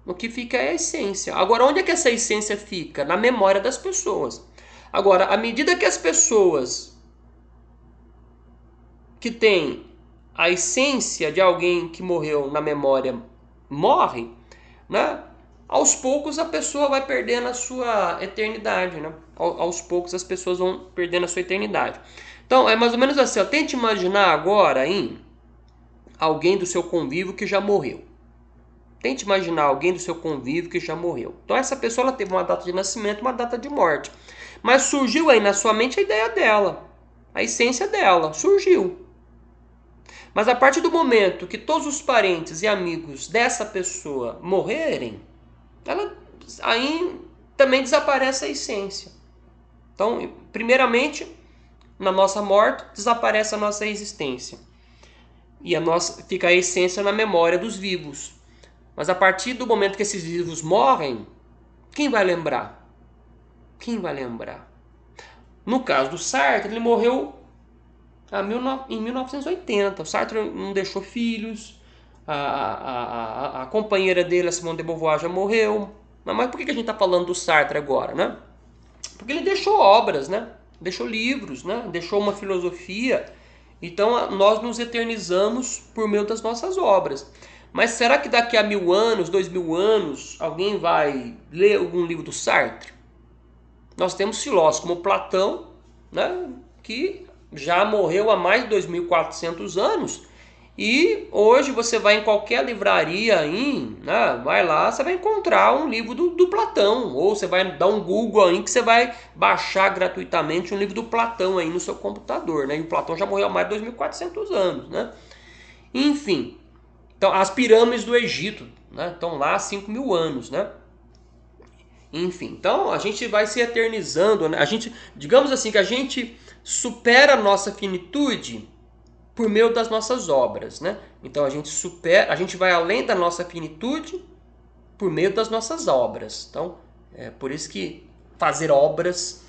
O que fica é a essência. Agora, onde é que essa essência fica? Na memória das pessoas. Agora, à medida que as pessoas que têm a essência de alguém que morreu na memória morrem, né? Aos poucos a pessoa vai perdendo a sua eternidade, né? Aos poucos as pessoas vão perdendo a sua eternidade. Então, é mais ou menos assim, ó. Tente imaginar agora em alguém do seu convívio que já morreu. Tente imaginar alguém do seu convívio que já morreu. Então essa pessoa ela teve uma data de nascimento, uma data de morte. Mas surgiu aí na sua mente a ideia dela, a essência dela, surgiu. Mas a partir do momento que todos os parentes e amigos dessa pessoa morrerem, aí também desaparece a essência. Então, primeiramente, na nossa morte, desaparece a nossa existência. E fica a essência na memória dos vivos. Mas a partir do momento que esses vivos morrem, quem vai lembrar? Quem vai lembrar? No caso do Sartre, ele morreu em 1980. O Sartre não deixou filhos, a companheira dele, a Simone de Beauvoir, já morreu. Mas por que a gente está falando do Sartre agora, né? Porque ele deixou obras, né? Deixou livros, né? Deixou uma filosofia. Então nós nos eternizamos por meio das nossas obras. Mas será que daqui a 1000 anos, 2000 anos, alguém vai ler algum livro do Sartre? Nós temos filósofos como Platão, né, que já morreu há mais de 2400 anos. E hoje você vai em qualquer livraria, né, vai lá, você vai encontrar um livro do Platão. Ou você vai dar um Google aí que você vai baixar gratuitamente um livro do Platão aí no seu computador. Né? E o Platão já morreu há mais de 2400 anos. Né? Enfim. Então, as pirâmides do Egito, né, estão lá há 5000 anos, né? Enfim, então a gente vai se eternizando, né? Digamos assim, que a gente supera a nossa finitude por meio das nossas obras, né? Então a gente vai além da nossa finitude por meio das nossas obras. Então, é por isso que fazer obras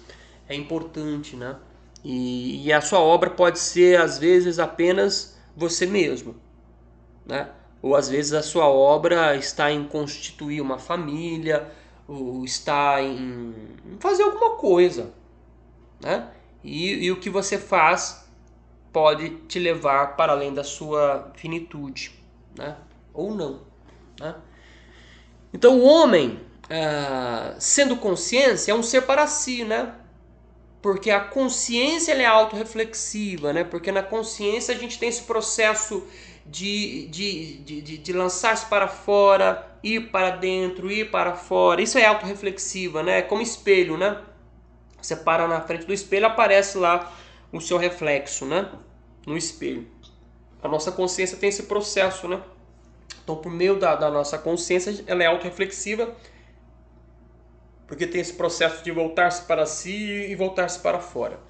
é importante, né? E a sua obra pode ser, às vezes, apenas você mesmo. Né? Ou às vezes a sua obra está em constituir uma família, ou está em fazer alguma coisa. Né? E o que você faz pode te levar para além da sua finitude. Né? Ou não. Né? Então o homem, sendo consciência, é um ser para si, né? Porque a consciência ela é autorreflexiva, né? Porque na consciência a gente tem esse processo de lançar-se para fora, ir para dentro, ir para fora. Isso é autorreflexiva, né? É como espelho, né? Você para na frente do espelho, aparece lá o seu reflexo, né? No espelho. A nossa consciência tem esse processo, né? Então, por meio da nossa consciência, ela é autorreflexiva, porque tem esse processo de voltar-se para si e voltar-se para fora.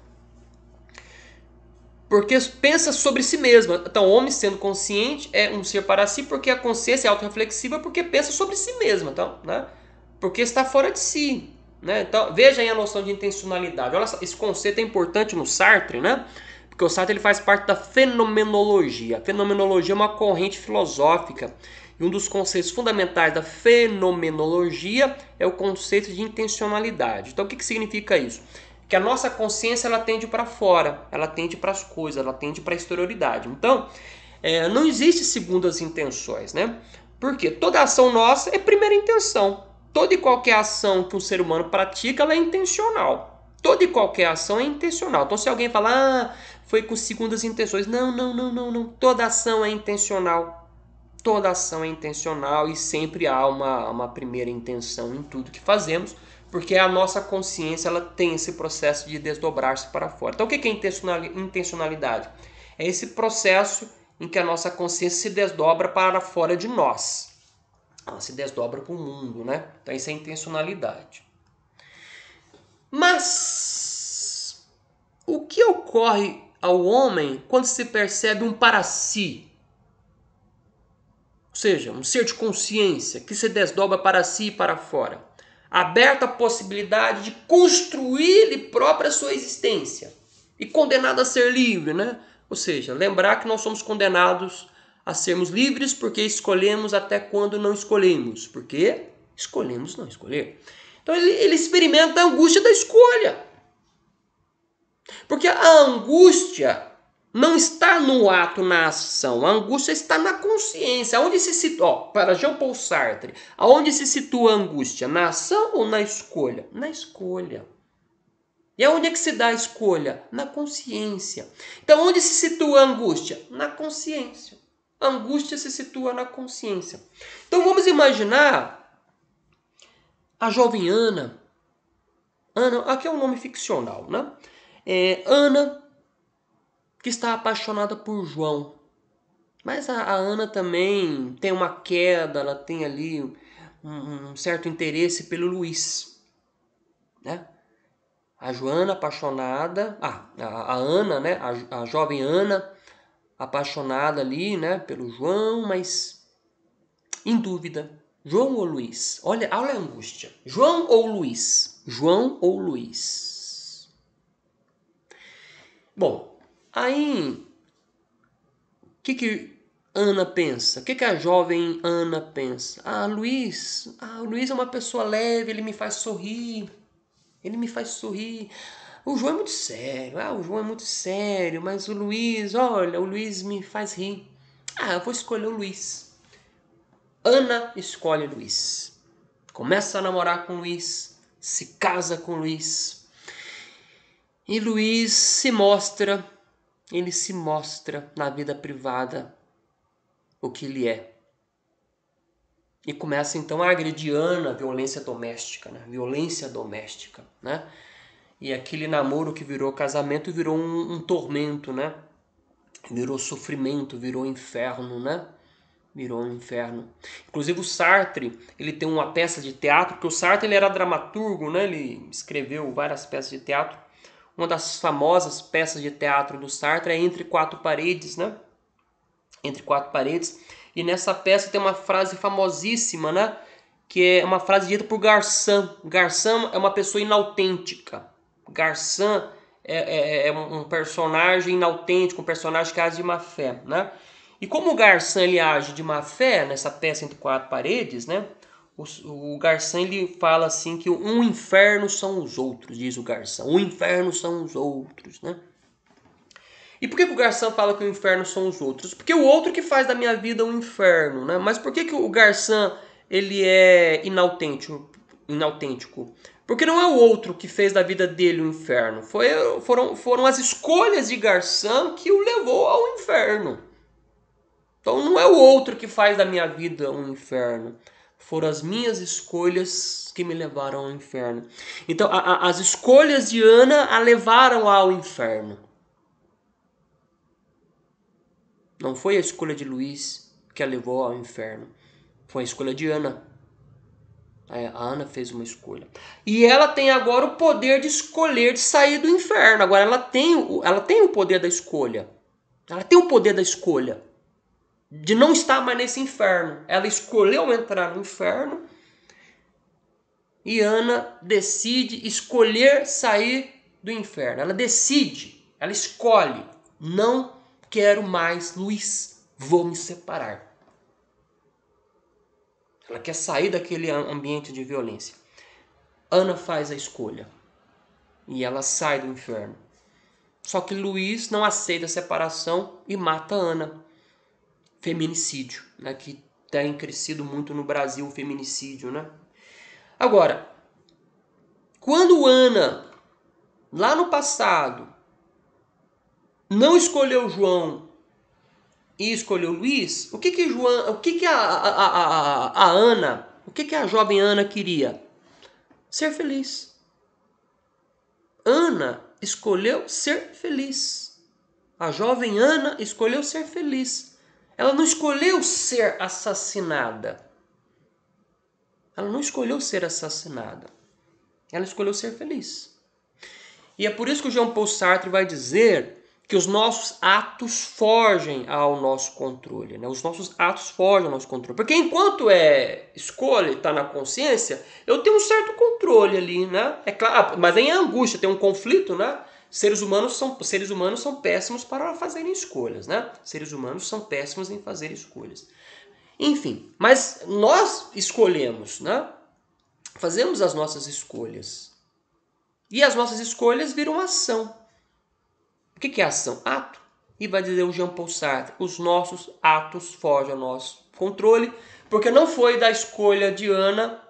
Porque pensa sobre si mesmo. Então, o homem sendo consciente é um ser para si, porque a consciência é autorreflexiva, porque pensa sobre si mesmo. Então, né? Porque está fora de si. Né? Então, veja aí a noção de intencionalidade. Olha, esse conceito é importante no Sartre, né? Porque o Sartre ele faz parte da fenomenologia. A fenomenologia é uma corrente filosófica. E um dos conceitos fundamentais da fenomenologia é o conceito de intencionalidade. Então, o que significa isso? Que a nossa consciência ela tende para fora, ela tende para as coisas, ela tende para a exterioridade. Então, não existe segundas intenções, né? Porque toda ação nossa é primeira intenção. Toda e qualquer ação que um ser humano pratica, ela é intencional. Toda e qualquer ação é intencional. Então, se alguém falar, foi com segundas intenções, não. Toda ação é intencional. Toda ação é intencional e sempre há uma primeira intenção em tudo que fazemos, Porque a nossa consciência ela tem esse processo de desdobrar-se para fora. Então o que é intencionalidade? É esse processo em que a nossa consciência se desdobra para fora de nós. Ela se desdobra para o mundo, né? Então isso é intencionalidade. Mas o que ocorre ao homem quando se percebe um para si? Ou seja, um ser de consciência que se desdobra para si e para fora. Aberto à possibilidade de construir ele própria sua existência. E condenado a ser livre, né? Ou seja, lembrar que nós somos condenados a sermos livres porque escolhemos até quando não escolhemos. Porque escolhemos não escolher. Então ele experimenta a angústia da escolha. Porque a angústia não está no ato, na ação. A angústia está na consciência. Aonde se situa, para Jean-Paul Sartre, aonde se situa a angústia? Na ação ou na escolha? Na escolha. E aonde é que se dá a escolha? Na consciência. Então, onde se situa a angústia? Na consciência. A angústia se situa na consciência. Então, vamos imaginar a jovem Ana. Ana, aqui é um nome ficcional, né? Ana, que está apaixonada por João. Mas a Ana também tem uma queda, ela tem ali um certo interesse pelo Luiz, né? A Joana apaixonada, a Ana, né? A jovem Ana apaixonada ali, né? Pelo João, mas em dúvida, João ou Luiz? Olha a angústia. João ou Luiz? João ou Luiz? Bom, aí o que Ana pensa? O que a jovem Ana pensa? O Luiz é uma pessoa leve, ele me faz sorrir. Ele me faz sorrir. O João é muito sério. O João é muito sério, mas o Luiz, olha, o Luiz me faz rir. Eu vou escolher o Luiz. Ana escolhe Luiz. Começa a namorar com Luiz, se casa com Luiz. E Luiz ele se mostra na vida privada o que ele é. E começa então a agredir Ana, violência doméstica, né? Violência doméstica, né? E aquele namoro que virou casamento virou um tormento, né? Virou sofrimento, virou inferno, né? Virou um inferno. Inclusive o Sartre, ele tem uma peça de teatro, porque o Sartre ele era dramaturgo, né? Ele escreveu várias peças de teatro. Uma das famosas peças de teatro do Sartre é Entre Quatro Paredes, né? Entre Quatro Paredes. E nessa peça tem uma frase famosíssima, né? Que é uma frase dita por Garçom. Garçom é uma pessoa inautêntica. Garçom é um personagem inautêntico, um personagem que age de má fé, né? E como o Garçom ele age de má fé nessa peça Entre Quatro Paredes, né? O Garçom ele fala assim que um inferno são os outros, diz o Garçom. Um inferno são os outros, né? E por que o Garçom fala que o inferno são os outros? Porque o outro que faz da minha vida um inferno, né? Mas por que o Garçom ele é inautêntico? Porque não é o outro que fez da vida dele um inferno. Foram as escolhas de Garçom que o levou ao inferno. Então não é o outro que faz da minha vida um inferno. Foram as minhas escolhas que me levaram ao inferno. Então as escolhas de Ana a levaram ao inferno. Não foi a escolha de Luiz que a levou ao inferno. Foi a escolha de Ana. A Ana fez uma escolha. E ela tem agora o poder de escolher, de sair do inferno. Agora ela tem o poder da escolha. Ela tem o poder da escolha. De não estar mais nesse inferno. Ela escolheu entrar no inferno. E Ana decide escolher sair do inferno. Ela decide. Ela escolhe. Não quero mais Luiz. Vou me separar. Ela quer sair daquele ambiente de violência. Ana faz a escolha. E ela sai do inferno. Só que Luiz não aceita a separação e mata Ana. Feminicídio, né? Que tem crescido muito no Brasil o feminicídio, né? Agora, quando Ana, lá no passado, não escolheu João e escolheu Luiz, o que a Ana, o que a jovem Ana queria? ser feliz. Ana escolheu ser feliz. A jovem Ana escolheu ser feliz. Ela não escolheu ser assassinada. Ela não escolheu ser assassinada. Ela escolheu ser feliz. E é por isso que o Jean Paul Sartre vai dizer que os nossos atos fogem ao nosso controle. Né? Os nossos atos fogem ao nosso controle. Porque enquanto é escolha, está na consciência, eu tenho um certo controle ali, né? É claro, mas aí é angústia, tem um conflito, né? Seres humanos são péssimos para fazerem escolhas, né? Seres humanos são péssimos em fazer escolhas. Enfim, mas nós escolhemos, né? Fazemos as nossas escolhas. E as nossas escolhas viram ação. O que é ação? Ato. E vai dizer o Jean Paul Sartre, os nossos atos fogem ao nosso controle, porque não foi da escolha de Ana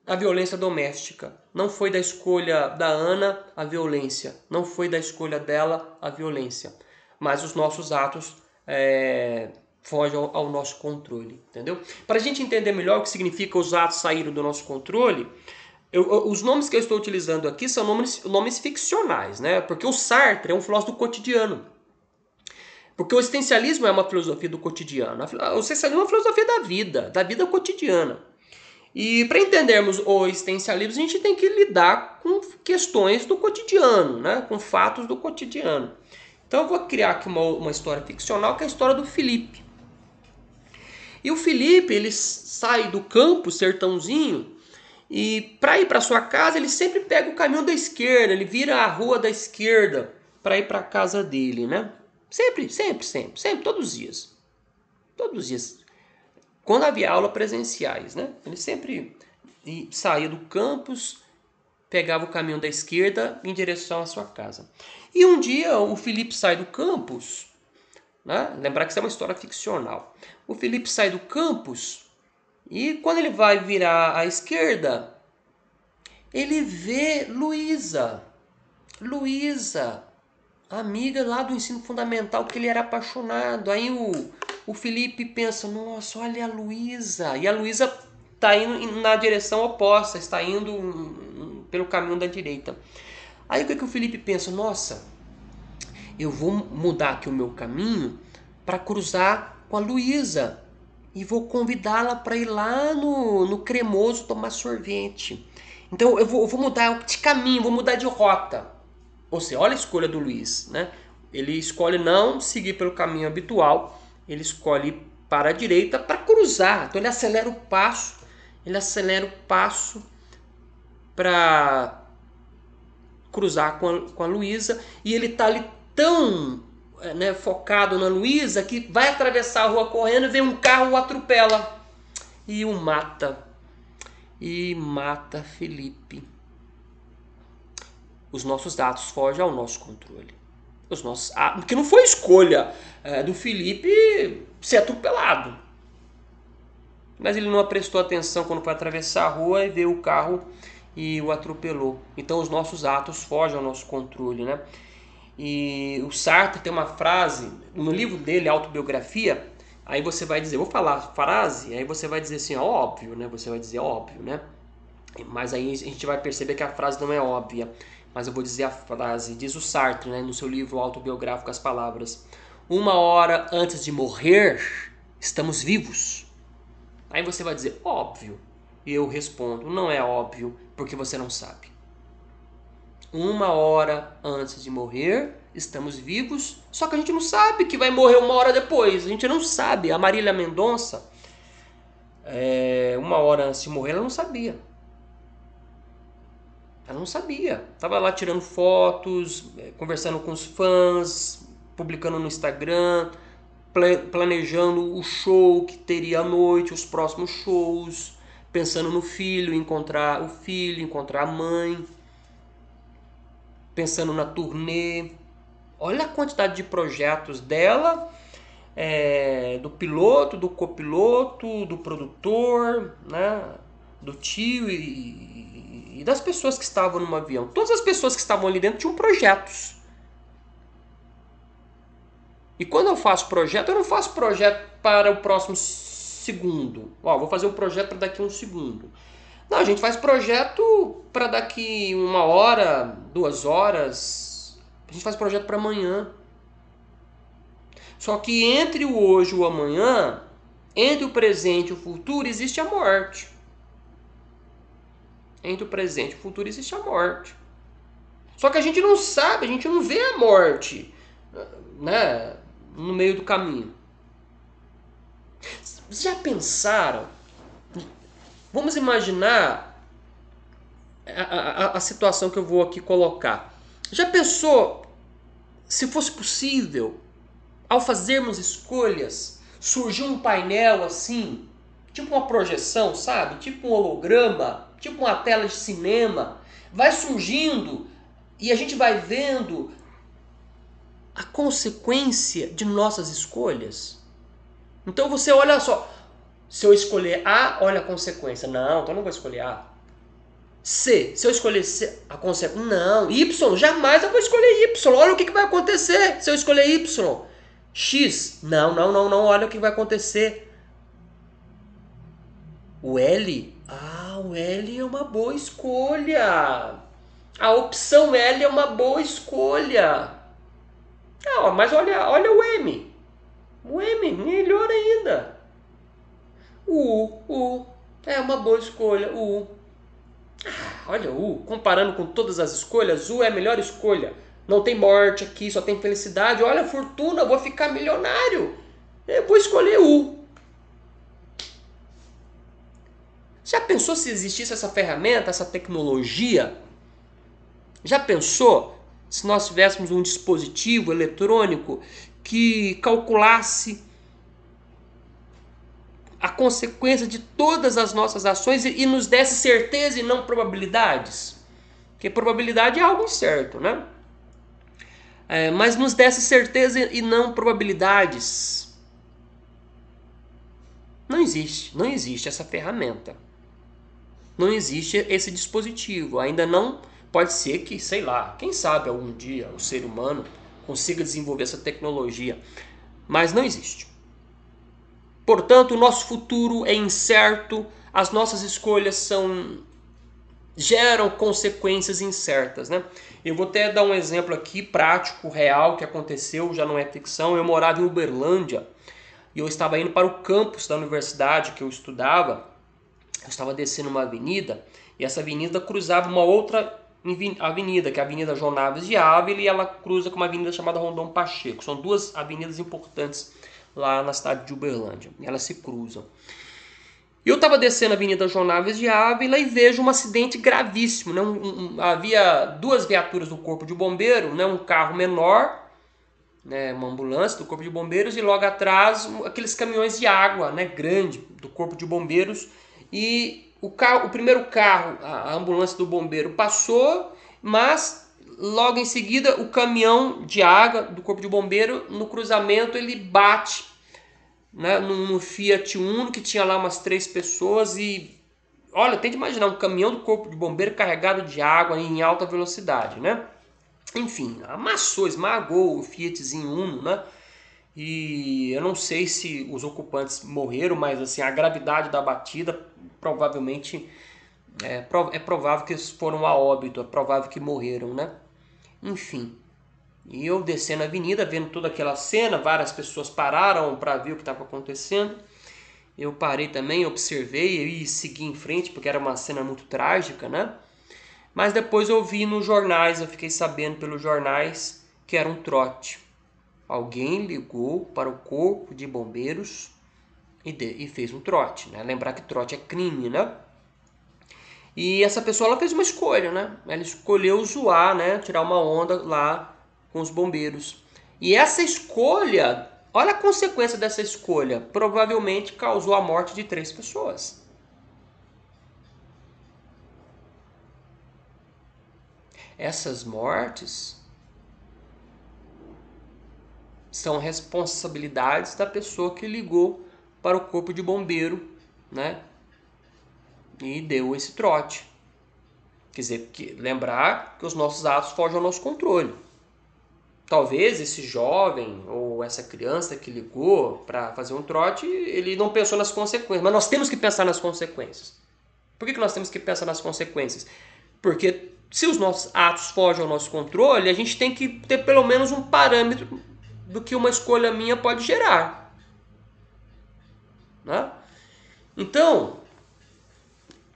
a violência doméstica. Não foi da escolha da Ana a violência. Não foi da escolha dela a violência. Mas os nossos atos fogem ao nosso controle. Entendeu? Para a gente entender melhor o que significa os atos saírem do nosso controle, os nomes que eu estou utilizando aqui são nomes ficcionais, né? Porque o Sartre é um filósofo do cotidiano. Porque o existencialismo é uma filosofia do cotidiano. O existencialismo é uma filosofia da vida cotidiana. E para entendermos o existencialismo, a gente tem que lidar com questões do cotidiano, né? Com fatos do cotidiano. Então eu vou criar aqui uma história ficcional, que é a história do Felipe. E o Felipe, ele sai do campo, sertãozinho, e para ir para sua casa, ele sempre pega o caminho da esquerda, ele vira a rua da esquerda para ir para a casa dele, né? Sempre, todos os dias. Todos os dias. Quando havia aula presenciais, né? Ele sempre saía do campus, pegava o caminho da esquerda em direção à sua casa. E um dia o Felipe sai do campus, né? Lembrar que isso é uma história ficcional. O Felipe sai do campus e quando ele vai virar à esquerda, ele vê Luísa, amiga lá do ensino fundamental que ele era apaixonado. Aí o Felipe pensa, nossa, olha a Luísa. E a Luísa está indo na direção oposta, está indo pelo caminho da direita. Aí o que o Felipe pensa? Nossa, eu vou mudar aqui o meu caminho para cruzar com a Luísa. E vou convidá-la para ir lá no Cremoso tomar sorvete. Então eu vou mudar de caminho, vou mudar de rota. Ou seja, olha a escolha do Luiz, né? Ele escolhe não seguir pelo caminho habitual, ele escolhe ir para a direita para cruzar. Então ele acelera o passo para cruzar com a Luísa, e ele está ali tão focado na Luísa que vai atravessar a rua correndo e vem um carro, o atropela e o mata. E mata Felipe. Os nossos atos fogem ao nosso controle. Porque não foi escolha do Felipe ser atropelado. Mas ele não prestou atenção quando foi atravessar a rua e veio o carro e o atropelou. Então os nossos atos fogem ao nosso controle, né? E o Sartre tem uma frase, no livro dele, Autobiografia, aí você vai dizer, vou falar a frase, aí você vai dizer assim, óbvio, né? Você vai dizer óbvio, né? Mas aí a gente vai perceber que a frase não é óbvia. Mas eu vou dizer a frase, diz o Sartre, né, no seu livro autobiográfico, as palavras: 1 hora antes de morrer, estamos vivos. Aí você vai dizer, óbvio. E eu respondo, não é óbvio, porque você não sabe. 1 hora antes de morrer, estamos vivos, só que a gente não sabe que vai morrer 1 hora depois. A gente não sabe. A Marília Mendonça, 1 hora antes de morrer, ela não sabia. Ela não sabia. Estava lá tirando fotos, conversando com os fãs, publicando no Instagram, planejando o show que teria à noite, os próximos shows, pensando no filho, encontrar o filho, encontrar a mãe, pensando na turnê. Olha a quantidade de projetos dela, do piloto, do copiloto, do produtor, né, do tio e das pessoas que estavam no avião. Todas as pessoas que estavam ali dentro tinham projetos. E quando eu faço projeto, eu não faço projeto para o próximo segundo. Vou fazer um projeto para daqui a um segundo. Não, a gente faz projeto para daqui 1 hora, 2 horas. A gente faz projeto para amanhã. Só que entre o hoje e o amanhã, entre o presente e o futuro, existe a morte. Entre o presente e o futuro existe a morte. Só que a gente não sabe, a gente não vê a morte, né, no meio do caminho. Já pensaram? Vamos imaginar a situação que eu vou aqui colocar. Já pensou se fosse possível, ao fazermos escolhas, surgir um painel assim, tipo uma projeção, sabe? Tipo um holograma, tipo uma tela de cinema, vai surgindo e a gente vai vendo a consequência de nossas escolhas. Então você olha só, se eu escolher A, olha a consequência. Não, então eu não vou escolher A. C, se eu escolher C, a consequência. Não, Y, jamais eu vou escolher Y. Olha o que vai acontecer se eu escolher Y. X, não, olha o que vai acontecer. O L, o L é uma boa escolha. A opção L é uma boa escolha. Não, mas olha o M. O M, melhor ainda. O U, é uma boa escolha. O U. Olha o U, comparando com todas as escolhas, U é a melhor escolha. Não tem morte aqui, só tem felicidade. Olha a fortuna, vou ficar milionário. Eu vou escolher U. Já pensou se existisse essa ferramenta, essa tecnologia? Já pensou se nós tivéssemos um dispositivo eletrônico que calculasse a consequência de todas as nossas ações e nos desse certeza e não probabilidades? Porque probabilidade é algo incerto, né? Mas nos desse certeza e não probabilidades. Não existe essa ferramenta. Não existe esse dispositivo. Ainda não. Pode ser que, sei lá, quem sabe algum dia o ser humano consiga desenvolver essa tecnologia. Mas não existe. Portanto, o nosso futuro é incerto, as nossas escolhas geram consequências incertas, né? Eu vou até dar um exemplo aqui prático, real, que aconteceu, já não é ficção. Eu morava em Uberlândia e eu estava indo para o campus da universidade que eu estudava. Eu estava descendo uma avenida e essa avenida cruzava uma outra avenida, que é a Avenida João Naves de Ávila, e ela cruza com uma avenida chamada Rondon Pacheco. São duas avenidas importantes lá na cidade de Uberlândia, e elas se cruzam. E eu estava descendo a Avenida João Naves de Ávila e vejo um acidente gravíssimo, né? Havia duas viaturas do Corpo de Bombeiro, né? Um carro menor, né? Uma ambulância do Corpo de Bombeiros, e logo atrás aqueles caminhões de água, né? Grande, do Corpo de Bombeiros. E o primeiro carro, a ambulância do bombeiro, passou, mas logo em seguida o caminhão de água do Corpo de Bombeiro, no cruzamento, ele bate, né, no Fiat Uno, que tinha lá umas 3 pessoas. E olha, tente imaginar um caminhão do Corpo de Bombeiro carregado de água em alta velocidade, né? Enfim, amassou, esmagou o Fiatzinho Uno, né? E eu não sei se os ocupantes morreram, mas assim, a gravidade da batida provavelmente é provável que eles foram a óbito, é provável que morreram, né? Enfim, e eu descendo a avenida, vendo toda aquela cena, várias pessoas pararam para ver o que estava acontecendo. Eu parei também, observei e segui em frente, porque era uma cena muito trágica, né? Mas depois eu vi nos jornais, eu fiquei sabendo pelos jornais que era um trote. Alguém ligou para o Corpo de Bombeiros e fez um trote, né? Lembrar que trote é crime, né? E essa pessoa, ela fez uma escolha, né? Ela escolheu zoar, né? Tirar uma onda lá com os bombeiros. E essa escolha, olha a consequência dessa escolha, provavelmente causou a morte de 3 pessoas. Essas mortes são responsabilidades da pessoa que ligou para o Corpo de Bombeiro, né? E deu esse trote. Quer dizer, lembrar que os nossos atos fogem ao nosso controle. Talvez esse jovem ou essa criança que ligou para fazer um trote, ele não pensou nas consequências, mas nós temos que pensar nas consequências. Por que nós temos que pensar nas consequências? Porque se os nossos atos fogem ao nosso controle, a gente tem que ter pelo menos um parâmetro do que uma escolha minha pode gerar. Né? Então,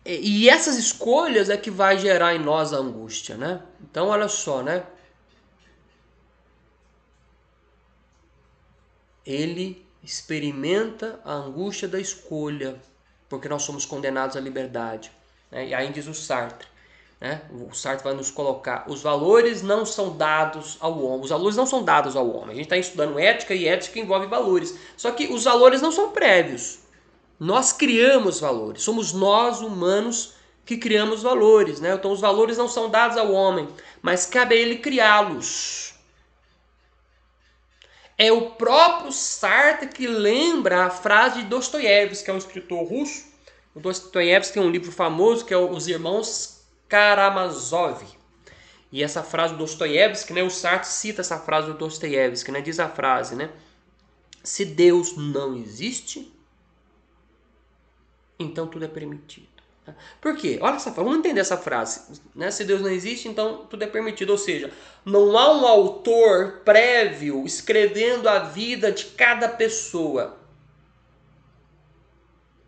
e essas escolhas é que vai gerar em nós a angústia, né? Então, olha só, né? Ele experimenta a angústia da escolha, porque nós somos condenados à liberdade. Né? E aí diz o Sartre, né? O Sartre vai nos colocar, os valores não são dados ao homem. Os valores não são dados ao homem. A gente está estudando ética e ética envolve valores. Só que os valores não são prévios. Nós criamos valores. Somos nós, humanos, que criamos valores. Né? Então os valores não são dados ao homem, mas cabe a ele criá-los. É o próprio Sartre que lembra a frase de Dostoiévski, que é um escritor russo. O Dostoiévski tem um livro famoso que é Os Irmãos Karamazov. E essa frase do Dostoiévski, né, o Sartre cita essa frase do Dostoiévski, né, diz a frase, né, se Deus não existe, então tudo é permitido. Por quê? Olha essa frase, vamos entender essa frase. Né? Se Deus não existe, então tudo é permitido. Ou seja, não há um autor prévio escrevendo a vida de cada pessoa.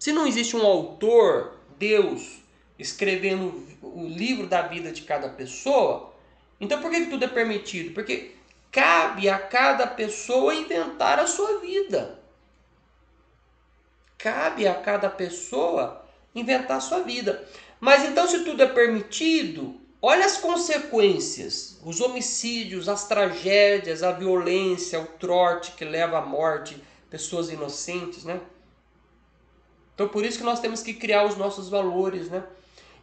Se não existe um autor, Deus, escrevendo o livro da vida de cada pessoa, então por que tudo é permitido? Porque cabe a cada pessoa inventar a sua vida. Cabe a cada pessoa inventar a sua vida. Mas então, se tudo é permitido, olha as consequências, os homicídios, as tragédias, a violência, o trote que leva à morte, pessoas inocentes, né? Então, por isso que nós temos que criar os nossos valores, né?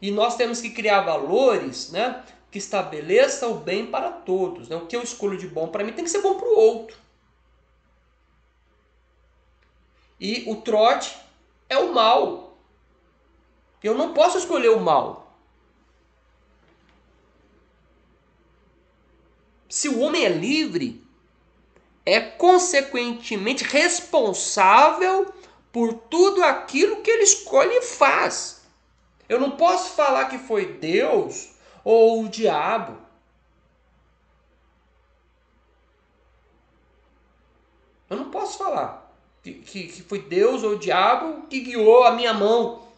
E nós temos que criar valores, né, que estabeleçam o bem para todos, né? O que eu escolho de bom para mim tem que ser bom para o outro. E o trote é o mal. Eu não posso escolher o mal. Se o homem é livre, é consequentemente responsável por tudo aquilo que ele escolhe e faz. Eu não posso falar que foi Deus ou o diabo. Eu não posso falar que foi Deus ou o diabo que guiou a minha mão.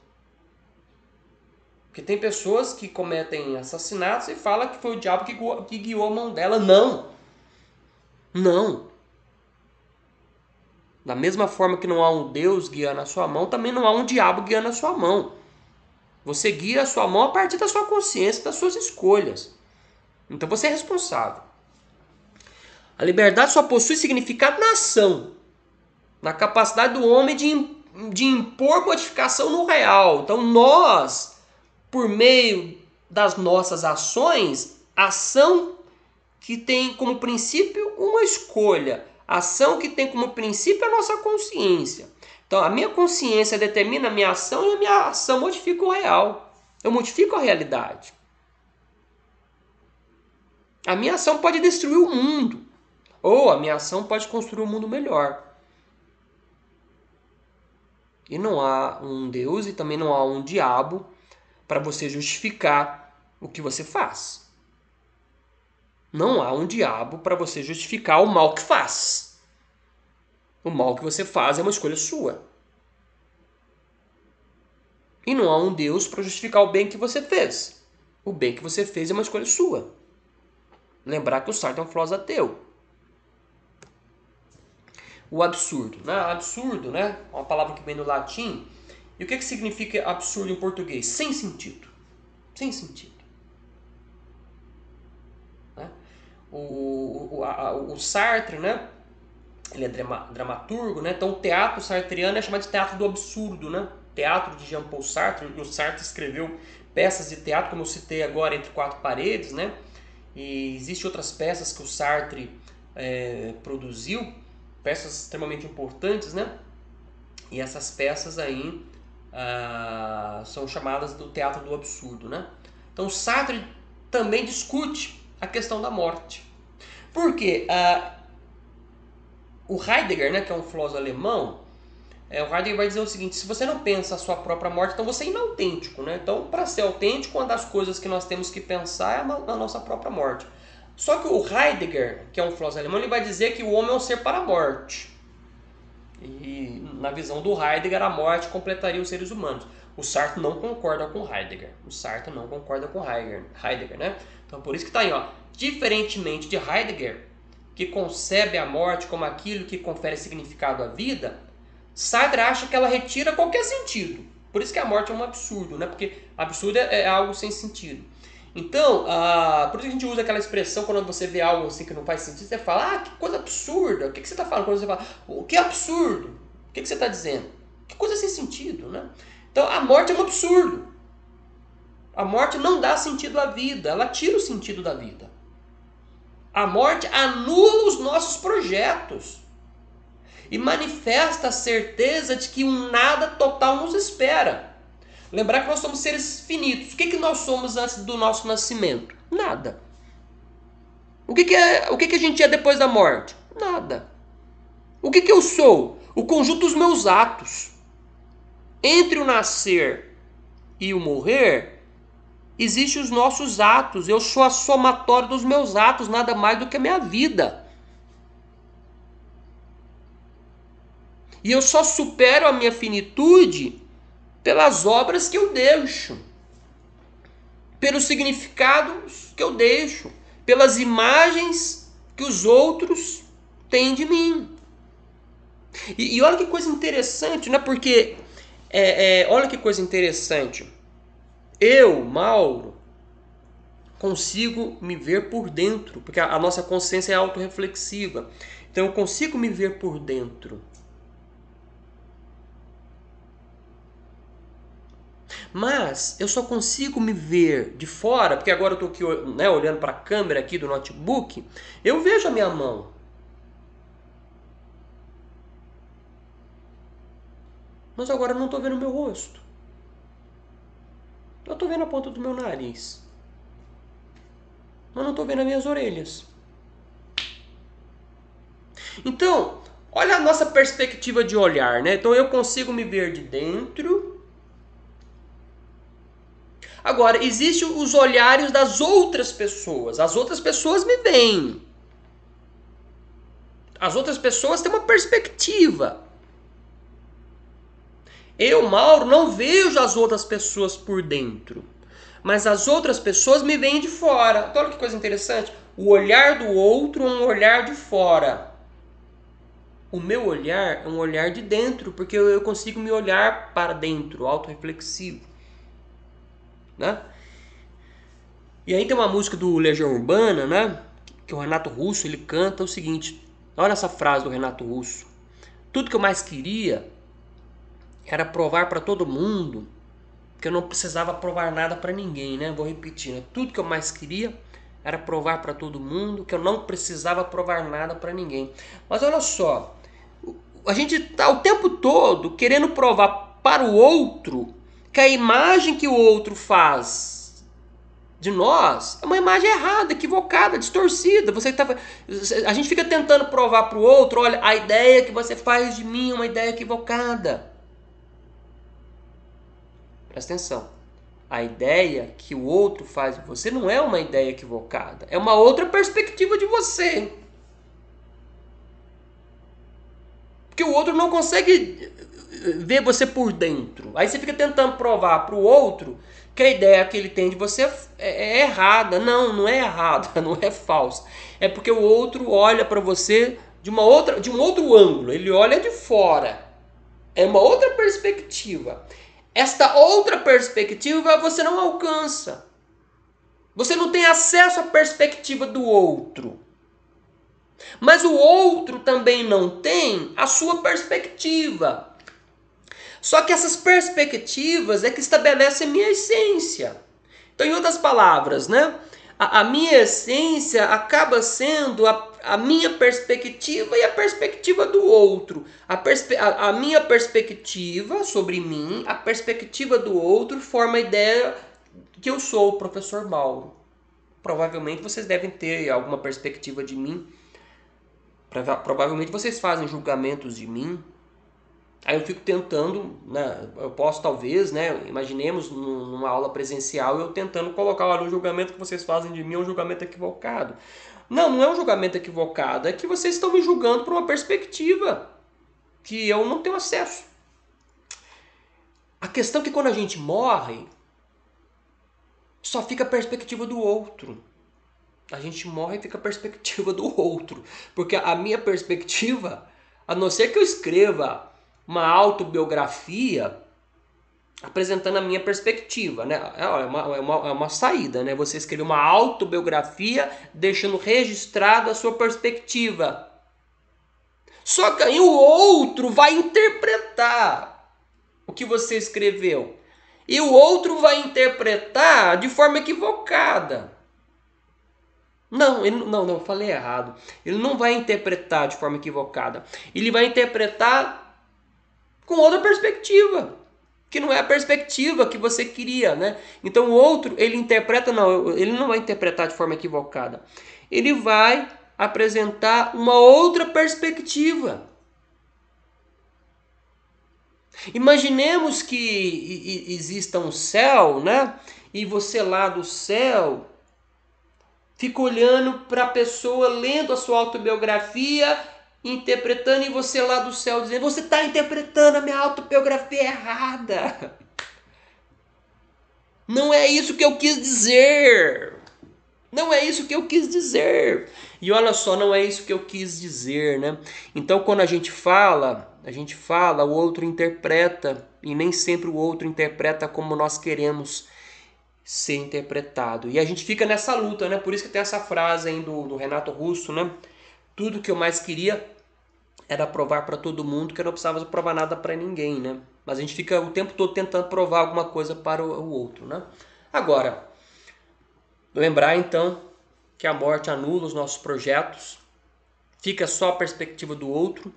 Porque tem pessoas que cometem assassinatos e falam que foi o diabo que guiou a mão dela. Não. Não. Da mesma forma que não há um Deus guiando a sua mão, também não há um diabo guiando a sua mão. Você guia a sua mão a partir da sua consciência, das suas escolhas. Então você é responsável. A liberdade só possui significado na ação, na capacidade do homem de impor modificação no real. Então nós, por meio das nossas ações, ação que tem como princípio uma escolha, ação que tem como princípio a nossa consciência. Então a minha consciência determina a minha ação e a minha ação modifica o real. Eu modifico a realidade. A minha ação pode destruir o mundo, ou a minha ação pode construir um mundo melhor. E não há um Deus e também não há um diabo para você justificar o que você faz. Não há um diabo para você justificar o mal que faz. O mal que você faz é uma escolha sua. E não há um Deus para justificar o bem que você fez. O bem que você fez é uma escolha sua. Lembrar que o Sartre é um filósofo ateu. O absurdo. Né? Absurdo, né? É uma palavra que vem do latim. E o que significa absurdo em português? Sem sentido. Sem sentido. Né? O Sartre, né? Ele é dramaturgo, né? Então o teatro sartreano é chamado de teatro do absurdo, né? Teatro de Jean-Paul Sartre. O Sartre escreveu peças de teatro, como eu citei agora, Entre Quatro Paredes, né? E existem outras peças que o Sartre produziu, peças extremamente importantes, né? E essas peças aí são chamadas do teatro do absurdo, né? Então Sartre também discute a questão da morte. Por quê? O Heidegger, né, que é um filósofo alemão, O Heidegger vai dizer o seguinte: se você não pensa a sua própria morte, então você é inautêntico, né? Então, para ser autêntico, uma das coisas que nós temos que pensar é a nossa própria morte. Só que o Heidegger, que é um filósofo alemão, ele vai dizer que o homem é um ser para a morte. E na visão do Heidegger, a morte completaria os seres humanos. O Sartre não concorda com Heidegger. O Sartre não concorda com Heidegger, né? Então por isso que está aí, ó. Diferentemente de Heidegger, que concebe a morte como aquilo que confere significado à vida, Sartre acha que ela retira qualquer sentido. Por isso que a morte é um absurdo, né? Porque absurdo é algo sem sentido. Então, por isso que a gente usa aquela expressão quando você vê algo assim que não faz sentido, você fala, que coisa absurda. O que você está falando quando você fala, o que é absurdo? O que você está dizendo? Que coisa sem sentido, né? Então, a morte é um absurdo. A morte não dá sentido à vida, ela tira o sentido da vida. A morte anula os nossos projetos e manifesta a certeza de que um nada total nos espera. Lembrar que nós somos seres finitos. O que nós somos antes do nosso nascimento? Nada. O que a gente é depois da morte? Nada. O que eu sou? O conjunto dos meus atos. Entre o nascer e o morrer, existem os nossos atos. Eu sou a somatória dos meus atos, nada mais do que a minha vida. E eu só supero a minha finitude pelas obras que eu deixo, pelos significados que eu deixo, pelas imagens que os outros têm de mim. E olha que coisa interessante, né? Porque, olha que coisa interessante. Eu, Mauro, consigo me ver por dentro, porque a nossa consciência é autorreflexiva. Então eu consigo me ver por dentro. Mas eu só consigo me ver de fora, porque agora eu estou aqui, né, olhando para a câmera aqui do notebook, eu vejo a minha mão. Mas agora eu não estou vendo o meu rosto. Eu estou vendo a ponta do meu nariz. Mas não estou vendo as minhas orelhas. Então, olha a nossa perspectiva de olhar, né? Então eu consigo me ver de dentro. Agora, existem os olhares das outras pessoas. As outras pessoas me veem. As outras pessoas têm uma perspectiva. Eu, Mauro, não vejo as outras pessoas por dentro. Mas as outras pessoas me veem de fora. Então, olha que coisa interessante. O olhar do outro é um olhar de fora. O meu olhar é um olhar de dentro, porque eu consigo me olhar para dentro, autorreflexivo. Né? E aí tem uma música do Legião Urbana, né? Que o Renato Russo ele canta o seguinte. Olha essa frase do Renato Russo. Tudo que eu mais queria era provar para todo mundo que eu não precisava provar nada para ninguém, né? Vou repetir, né? Tudo que eu mais queria era provar para todo mundo que eu não precisava provar nada para ninguém. Mas olha só, a gente está o tempo todo querendo provar para o outro que a imagem que o outro faz de nós é uma imagem errada, equivocada, distorcida. A gente fica tentando provar para o outro, olha, a ideia que você faz de mim é uma ideia equivocada. Presta atenção. A ideia que o outro faz de você não é uma ideia equivocada. É uma outra perspectiva de você. Porque o outro não consegue ver você por dentro. Aí você fica tentando provar para o outro que a ideia que ele tem de você é errada. Não, não é errada, não é falsa. É porque o outro olha para você de um outro ângulo. Ele olha de fora. É uma outra perspectiva. Esta outra perspectiva você não alcança. Você não tem acesso à perspectiva do outro. Mas o outro também não tem a sua perspectiva. Só que essas perspectivas é que estabelecem a minha essência. Então, em outras palavras, né? A minha essência acaba sendo a minha perspectiva e a perspectiva do outro. A minha perspectiva sobre mim, a perspectiva do outro forma a ideia que eu sou o professor Mauro. Provavelmente vocês devem ter alguma perspectiva de mim. Provavelmente vocês fazem julgamentos de mim. Aí eu fico tentando, né, eu posso talvez, né, imaginemos numa aula presencial eu tentando colocar, olha, o julgamento que vocês fazem de mim é um julgamento equivocado. Não, não é um julgamento equivocado, é que vocês estão me julgando por uma perspectiva que eu não tenho acesso. A questão é que quando a gente morre, só fica a perspectiva do outro. A gente morre e fica a perspectiva do outro. Porque a minha perspectiva, a não ser que eu escreva uma autobiografia apresentando a minha perspectiva, né? É uma saída, né? Você escrever uma autobiografia deixando registrada a sua perspectiva. Só que aí o outro vai interpretar o que você escreveu. E o outro vai interpretar de forma equivocada. Não, eu falei errado. Ele não vai interpretar de forma equivocada. Ele vai interpretar com outra perspectiva, que não é a perspectiva que você queria, né? Então o outro, ele interpreta, não, ele não vai interpretar de forma equivocada. Ele vai apresentar uma outra perspectiva. Imaginemos que exista um céu, né? E você lá do céu fica olhando para a pessoa, lendo a sua autobiografia, interpretando, e você lá do céu dizendo, você está interpretando a minha autobiografia errada. Não é isso que eu quis dizer. Não é isso que eu quis dizer. E olha só, não é isso que eu quis dizer, né? Então quando a gente fala, o outro interpreta, e nem sempre o outro interpreta como nós queremos ser interpretado. E a gente fica nessa luta, né? Por isso que tem essa frase aí do Renato Russo, né? Tudo que eu mais queria era provar para todo mundo que eu não precisava provar nada para ninguém, né? Mas a gente fica o tempo todo tentando provar alguma coisa para o outro, né? Agora, lembrar então que a morte anula os nossos projetos, fica só a perspectiva do outro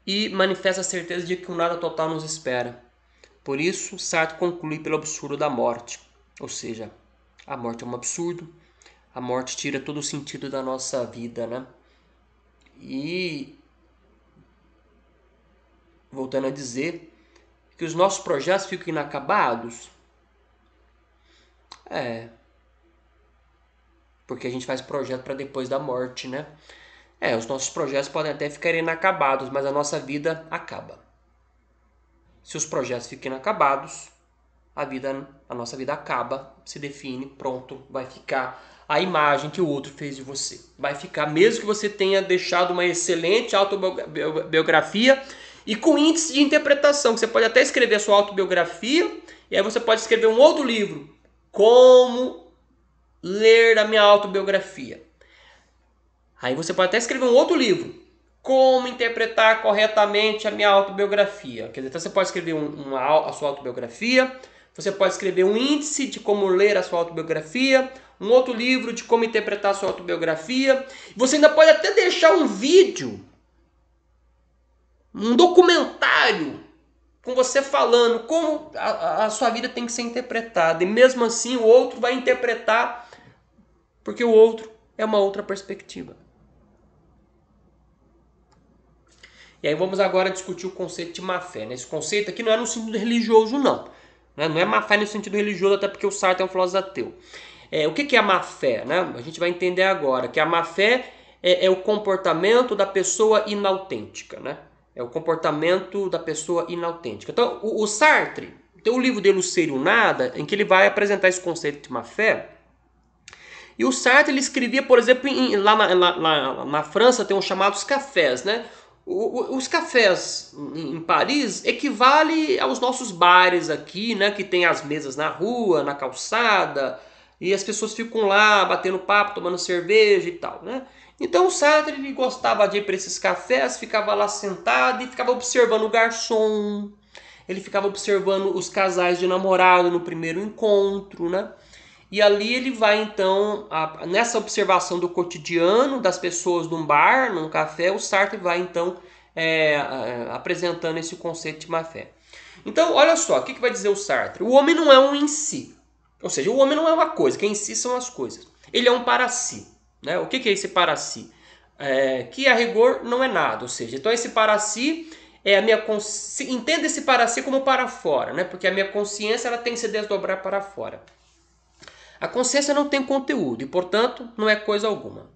e manifesta a certeza de que um nada total nos espera. Por isso, Sartre conclui pelo absurdo da morte. Ou seja, a morte é um absurdo, a morte tira todo o sentido da nossa vida, né? E, voltando a dizer, que os nossos projetos ficam inacabados. Porque a gente faz projeto para depois da morte, né? Os nossos projetos podem até ficar inacabados, mas a nossa vida acaba. Se os projetos ficam inacabados, a nossa vida acaba, se define, pronto, vai ficar a imagem que o outro fez de você. Vai ficar, mesmo que você tenha deixado uma excelente autobiografia e com índice de interpretação, que você pode até escrever a sua autobiografia e aí você pode escrever um outro livro, como ler a minha autobiografia. Aí você pode até escrever um outro livro, como interpretar corretamente a minha autobiografia. Quer dizer, então você pode escrever a sua autobiografia, você pode escrever um índice de como ler a sua autobiografia, um outro livro de como interpretar a sua autobiografia. Você ainda pode até deixar um vídeo, um documentário, com você falando como a sua vida tem que ser interpretada. E mesmo assim o outro vai interpretar, porque o outro é uma outra perspectiva. E aí vamos agora discutir o conceito de má fé. Esse conceito aqui não é no sentido religioso, não. Não é má fé no sentido religioso, até porque o Sartre é um filósofo ateu. O que é a má fé? A gente vai entender agora que a má fé é o comportamento da pessoa inautêntica. É o comportamento da pessoa inautêntica. Então, o Sartre tem o livro dele, O Ser e o Nada, em que ele vai apresentar esse conceito de má fé. E o Sartre ele escrevia, por exemplo, lá na França tem os chamados cafés, né? Os cafés em Paris equivale aos nossos bares aqui, né? Que tem as mesas na rua, na calçada, e as pessoas ficam lá batendo papo, tomando cerveja e tal, né? Então o Sartre ele gostava de ir para esses cafés, ficava lá sentado e ficava observando o garçom, ele ficava observando os casais de namorado no primeiro encontro, né? E ali ele vai então, nessa observação do cotidiano das pessoas num bar, num café, o Sartre vai então apresentando esse conceito de má fé. Então, olha só, o que vai dizer o Sartre? O homem não é um em si. Ou seja, o homem não é uma coisa, quem em si são as coisas. Ele é um para si. Né? O que é esse para si? Que a rigor não é nada. Ou seja, então esse para si é a minha consciência. Entenda esse para si como para fora, né? Porque a minha consciência ela tem que se desdobrar para fora. A consciência não tem conteúdo e, portanto, não é coisa alguma.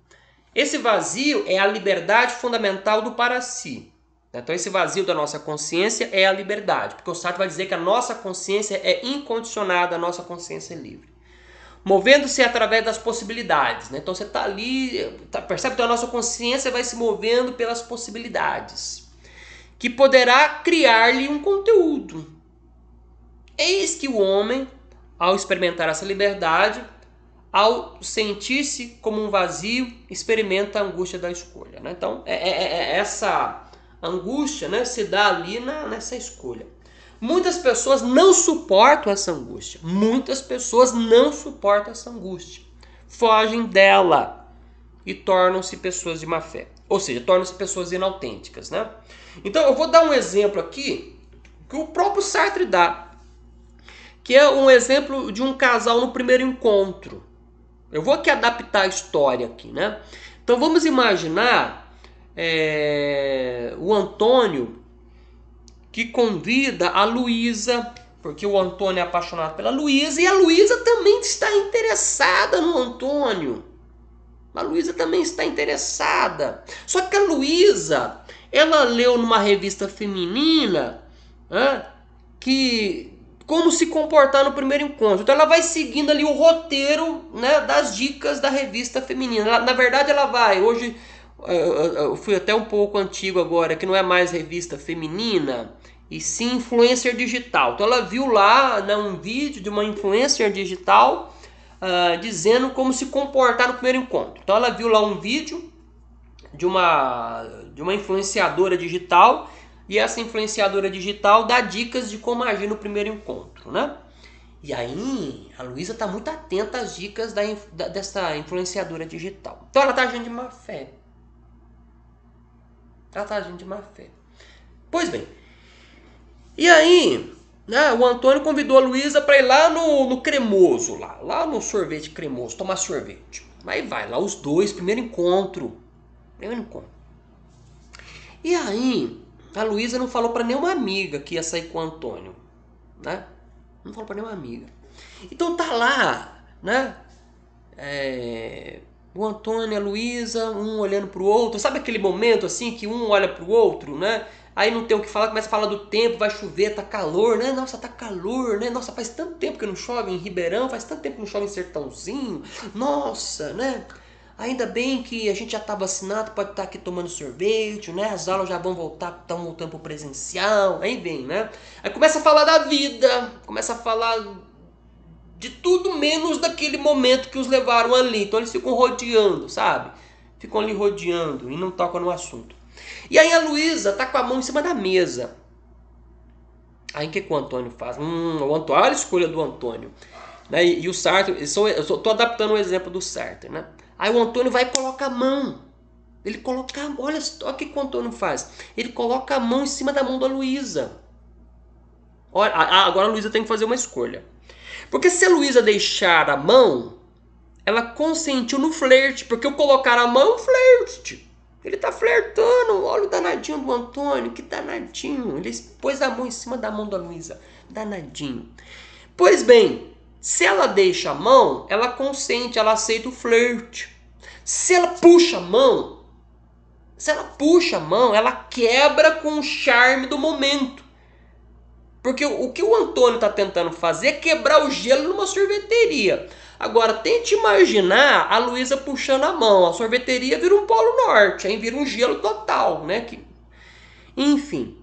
Esse vazio é a liberdade fundamental do para si. Então esse vazio da nossa consciência é a liberdade, porque o Sartre vai dizer que a nossa consciência é incondicionada, a nossa consciência é livre. Movendo-se através das possibilidades. Né? Então você está ali, percebe que a nossa consciência vai se movendo pelas possibilidades, que poderá criar-lhe um conteúdo. Eis que o homem, ao experimentar essa liberdade, ao sentir-se como um vazio, experimenta a angústia da escolha. Né? Então essa angústia, né, se dá ali nessa escolha. Muitas pessoas não suportam essa angústia. Muitas pessoas não suportam essa angústia. Fogem dela e tornam-se pessoas de má fé. Ou seja, tornam-se pessoas inautênticas. Né? Então eu vou dar um exemplo aqui que o próprio Sartre dá. Que é um exemplo de um casal no primeiro encontro. Eu vou aqui adaptar a história aqui. Né? Então vamos imaginar o Antônio que convida a Luísa, porque o Antônio é apaixonado pela Luísa, e a Luísa também está interessada no Antônio. A Luísa também está interessada. Só que a Luísa, ela leu numa revista feminina que como se comportar no primeiro encontro. Então ela vai seguindo ali o roteiro, né, das dicas da revista feminina. Na verdade ela vai, hoje eu fui até um pouco antigo agora, que não é mais revista feminina, e sim influencer digital. Então ela viu lá, né, um vídeo de uma influencer digital dizendo como se comportar no primeiro encontro. Então ela viu lá um vídeo de uma influenciadora digital, e essa influenciadora digital dá dicas de como agir no primeiro encontro, né? E aí a Luísa está muito atenta às dicas dessa influenciadora digital. Então ela está agindo de má fé. Ela está agindo de má fé. Pois bem, e aí, né, o Antônio convidou a Luísa para ir lá no cremoso, lá no sorvete cremoso, tomar sorvete. Aí vai lá os dois, primeiro encontro. E aí, a Luísa não falou para nenhuma amiga que ia sair com o Antônio, né? Não falou para nenhuma amiga. Então tá lá, né? O Antônio e a Luísa, um olhando pro outro. Sabe aquele momento assim que um olha pro outro, né? Aí não tem o que falar, começa a falar do tempo, vai chover, tá calor, né? Nossa, tá calor, né? Nossa, faz tanto tempo que não chove em Ribeirão, faz tanto tempo que não chove em Sertãozinho. Nossa, né? Ainda bem que a gente já tá vacinado, pode estar aqui tomando sorvete, né? As aulas já vão voltar, estão voltando pro presencial. Aí vem, né? Aí começa a falar da vida, começa a falar de tudo menos daquele momento que os levaram ali. Então eles ficam rodeando, sabe? Ficam ali rodeando e não tocam no assunto. E aí a Luísa tá com a mão em cima da mesa. Aí o que o Antônio faz? Olha a escolha do Antônio. Né? E o Sartre, eu tô adaptando o exemplo do Sartre, né? Aí o Antônio vai e coloca a mão. Ele coloca a mão, olha o que o Antônio faz. Ele coloca a mão em cima da mão da Luísa. Olha, agora a Luísa tem que fazer uma escolha. Porque se a Luísa deixar a mão, ela consentiu no flerte. Porque o colocar a mão é um flerte. Ele tá flertando. Olha o danadinho do Antônio, que danadinho. Ele pôs a mão em cima da mão da Luísa. Danadinho. Pois bem, se ela deixa a mão, ela consente, ela aceita o flerte. Se ela puxa a mão, ela quebra com o charme do momento. Porque o que o Antônio está tentando fazer é quebrar o gelo numa sorveteria. Agora, tente imaginar a Luísa puxando a mão. A sorveteria vira um Polo Norte, aí vira um gelo total, né? Enfim.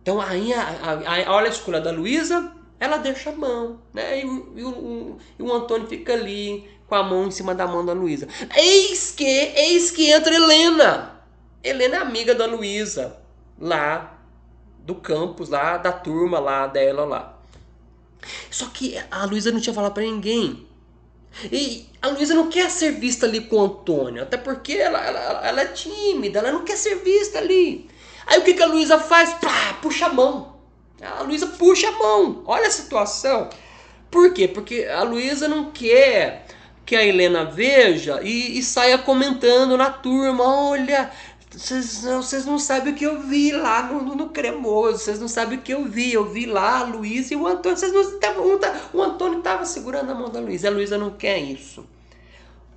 Então, aí olha a escolha da Luísa, ela deixa a mão, né? E o Antônio fica ali com a mão em cima da mão da Luísa. Eis que entra Helena. Helena é amiga da Luísa, lá do campus, lá da turma lá dela lá. Só que a Luísa não tinha falado pra ninguém. E a Luísa não quer ser vista ali com o Antônio, até porque ela é tímida, ela não quer ser vista ali. Aí o que a Luísa faz? Pá, puxa a mão. A Luísa puxa a mão. Olha a situação. Por quê? Porque a Luísa não quer que a Helena veja e saia comentando na turma. Olha, Vocês não sabem o que eu vi lá no Cremoso. Vocês não sabem o que eu vi. Eu vi lá a Luísa e o Antônio. Vocês não tavam, o Antônio estava segurando a mão da Luísa. A Luísa não quer isso.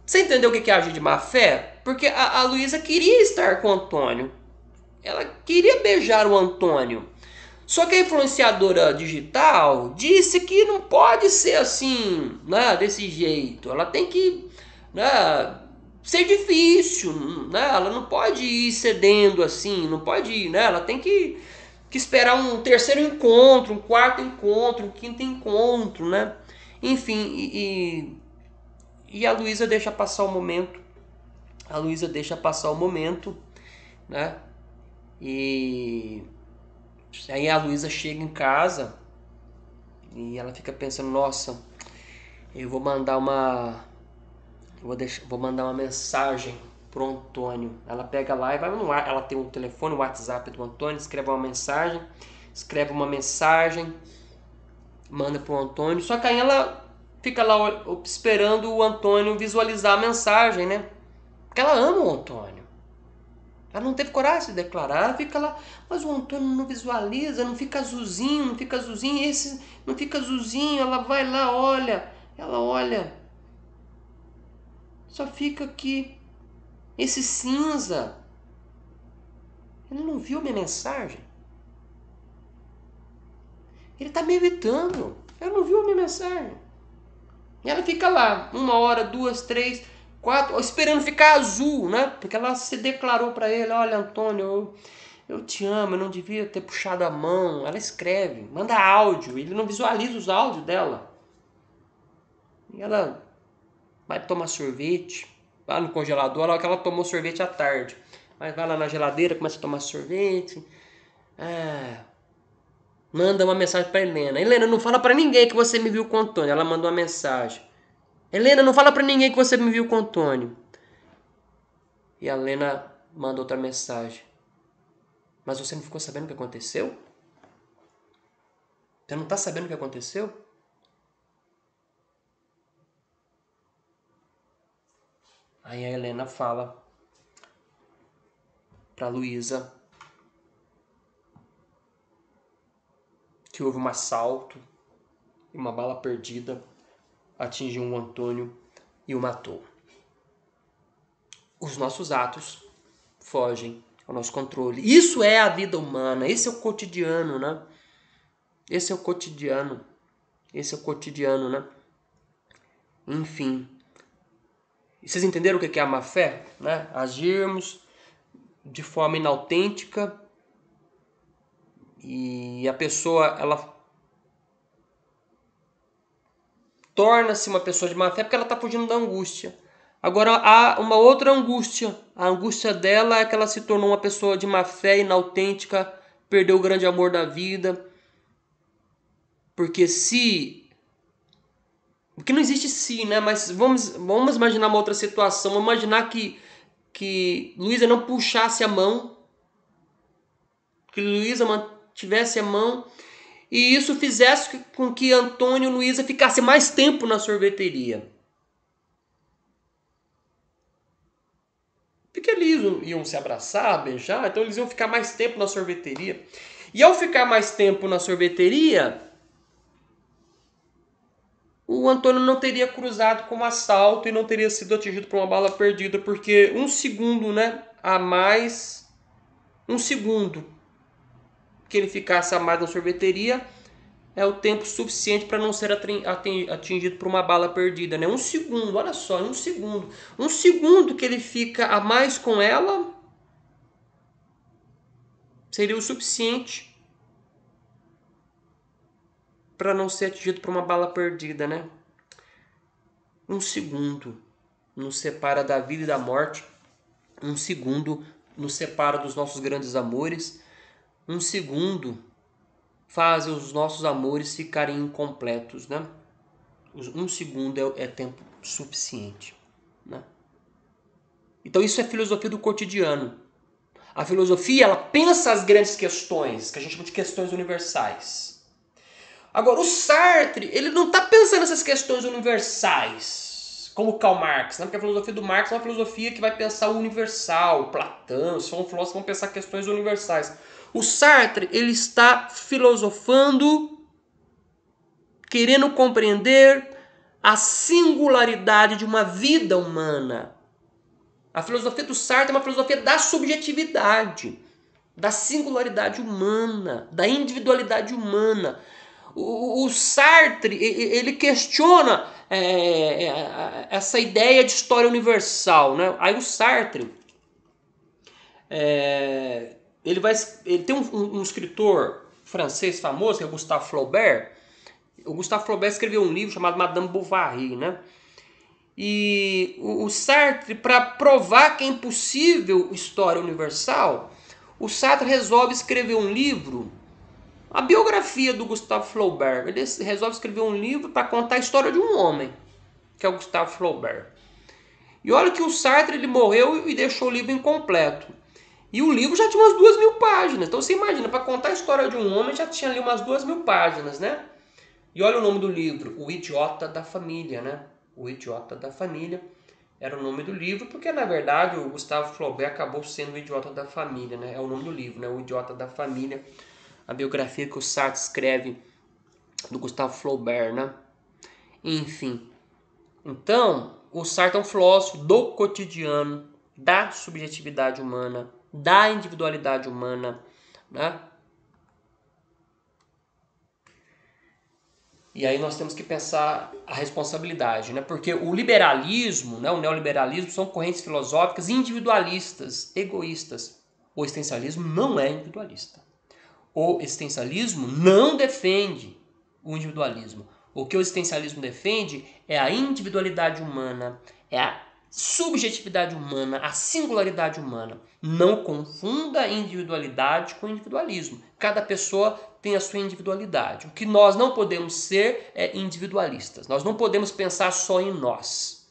Você entendeu o que é agir de má fé? Porque a Luísa queria estar com o Antônio. Ela queria beijar o Antônio. Só que a influenciadora digital disse que não pode ser assim, né, desse jeito. Ela tem que, né, ser difícil, né? Ela não pode ir cedendo assim, não pode ir, né? Ela tem que esperar um terceiro encontro, um quarto encontro, um quinto encontro, né? Enfim, e a Luísa deixa passar o momento. A Luísa deixa passar o momento, né? E aí a Luísa chega em casa e ela fica pensando, nossa, eu vou mandar uma vou mandar uma mensagem pro Antônio. Ela pega lá e vai no ar, ela tem um telefone, o WhatsApp do Antônio, escreve uma mensagem, manda pro Antônio. Só que aí ela fica lá esperando o Antônio visualizar a mensagem, né? Porque ela ama o Antônio. Ela não teve coragem de declarar, ela fica lá, mas o Antônio não visualiza, não fica azulzinho, esse não fica azulzinho, ela vai lá, ela olha, só fica aqui, esse cinza. Ele não viu minha mensagem. Ele tá me evitando, ele não viu minha mensagem. E ela fica lá, 1 hora, 2, 3, 4, esperando ficar azul, né? Porque ela se declarou para ele, olha Antônio, eu te amo, eu não devia ter puxado a mão. Ela escreve, manda áudio, ele não visualiza os áudios dela. E ela vai tomar sorvete, vai no congelador, olha que ela tomou sorvete à tarde. Mas vai lá na geladeira, começa a tomar sorvete. Manda uma mensagem para Helena. Helena, não fala para ninguém que você me viu com o Antônio. Ela mandou uma mensagem. Helena, não fala para ninguém que você me viu com o Antônio. E a Helena manda outra mensagem. Mas você não ficou sabendo o que aconteceu? Você não tá sabendo o que aconteceu? Aí a Helena fala pra Luísa que houve um assalto e uma bala perdida atingiu o Antônio e o matou. Os nossos atos fogem ao nosso controle. Isso é a vida humana, esse é o cotidiano, né? Esse é o cotidiano, né? Enfim. Vocês entenderam o que é a má fé? Né? Agirmos de forma inautêntica e a pessoa, ela torna-se uma pessoa de má fé porque ela está fugindo da angústia. Agora há uma outra angústia. A angústia dela é que ela se tornou uma pessoa de má fé, inautêntica, perdeu o grande amor da vida. Porque porque não existe se, né? Mas vamos imaginar uma outra situação. Vamos imaginar que Luísa não puxasse a mão, que Luísa mantivesse a mão, e isso fizesse com que Antônio e Luísa ficassem mais tempo na sorveteria. Porque eles iam se abraçar, beijar, então eles iam ficar mais tempo na sorveteria. E ao ficar mais tempo na sorveteria, o Antônio não teria cruzado com um assalto e não teria sido atingido por uma bala perdida, porque um segundo, né, a mais, um segundo que ele ficasse a mais na sorveteria é o tempo suficiente para não ser atingido por uma bala perdida, né? Um segundo, olha só, um segundo. Um segundo que ele fica a mais com ela seria o suficiente para não ser atingido por uma bala perdida, né? Um segundo nos separa da vida e da morte. Um segundo nos separa dos nossos grandes amores. Um segundo faz os nossos amores ficarem incompletos, né? Um segundo é tempo suficiente, né? Então isso é filosofia do cotidiano. A filosofia, ela pensa as grandes questões, que a gente chama de questões universais. Agora, o Sartre, ele não está pensando nessas questões universais, como Karl Marx, né? Porque a filosofia do Marx é uma filosofia que vai pensar o universal, Platão, são filósofos que vão pensar questões universais. O Sartre, ele está filosofando, querendo compreender a singularidade de uma vida humana. A filosofia do Sartre é uma filosofia da subjetividade, da singularidade humana, da individualidade humana. O Sartre, ele questiona essa ideia de história universal, né? Aí o Sartre, ele tem um escritor francês famoso, que é Gustave Flaubert. O Gustave Flaubert escreveu um livro chamado Madame Bovary, né? E o Sartre, para provar que é impossível história universal, o Sartre resolve escrever um livro, a biografia do Gustave Flaubert. Ele resolve escrever um livro para contar a história de um homem, que é o Gustave Flaubert. E olha que o Sartre ele morreu e deixou o livro incompleto. E o livro já tinha umas 2.000 páginas. Então você imagina, para contar a história de um homem já tinha ali umas 2.000 páginas, né? E olha o nome do livro, O Idiota da Família, né? O Idiota da Família era o nome do livro, porque na verdade o Gustave Flaubert acabou sendo o Idiota da Família, né? É o nome do livro, né? O Idiota da Família, a biografia que o Sartre escreve do Gustave Flaubert, né? Enfim, então o Sartre é um filósofo do cotidiano, da subjetividade humana, da individualidade humana, né? E aí nós temos que pensar a responsabilidade, né? Porque o liberalismo, né, o neoliberalismo são correntes filosóficas individualistas, egoístas. O existencialismo não é individualista. O existencialismo não defende o individualismo. O que o existencialismo defende é a individualidade humana, é a subjetividade humana, a singularidade humana. Não confunda individualidade com individualismo. Cada pessoa tem a sua individualidade. O que nós não podemos ser é individualistas. Nós não podemos pensar só em nós.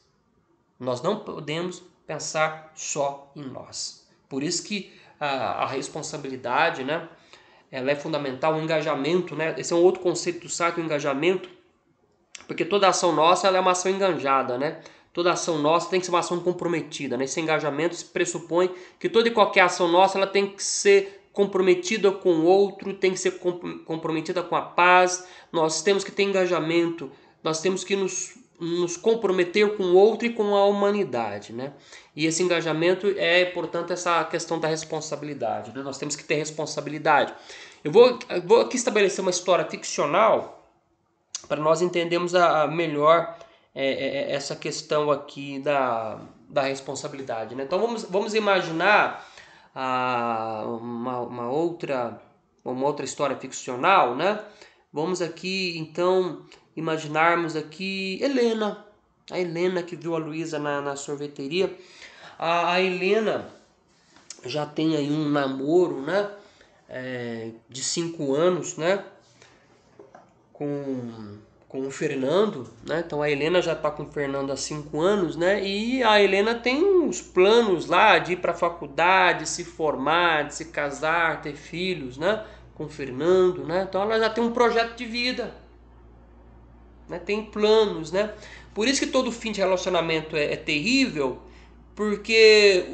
Nós não podemos pensar só em nós. Por isso que a responsabilidade, né, ela é fundamental, o engajamento, né? Esse é um outro conceito do Sartre, o engajamento, porque toda ação nossa ela é uma ação engajada, né? Toda ação nossa tem que ser uma ação comprometida, né? Esse engajamento pressupõe que toda e qualquer ação nossa ela tem que ser comprometida com o outro, tem que ser comprometida com a paz, nós temos que ter engajamento, nós temos que nos comprometer com o outro e com a humanidade, né? E esse engajamento é, portanto, essa questão da responsabilidade, né? Nós temos que ter responsabilidade. Eu vou aqui estabelecer uma história ficcional para nós entendermos melhor essa questão aqui da responsabilidade, né? Então vamos imaginar uma outra história ficcional, né? Vamos aqui então imaginarmos aqui Helena, a Helena que viu a Luísa na sorveteria. A Helena já tem aí um namoro, né? De 5 anos, né? Com o Fernando, né? Então a Helena já está com o Fernando há 5 anos, né? E a Helena tem uns planos lá de ir para a faculdade, se formar, de se casar, ter filhos, né? Com o Fernando, né? Então ela já tem um projeto de vida, né? Tem planos, né? Por isso que todo fim de relacionamento é terrível, porque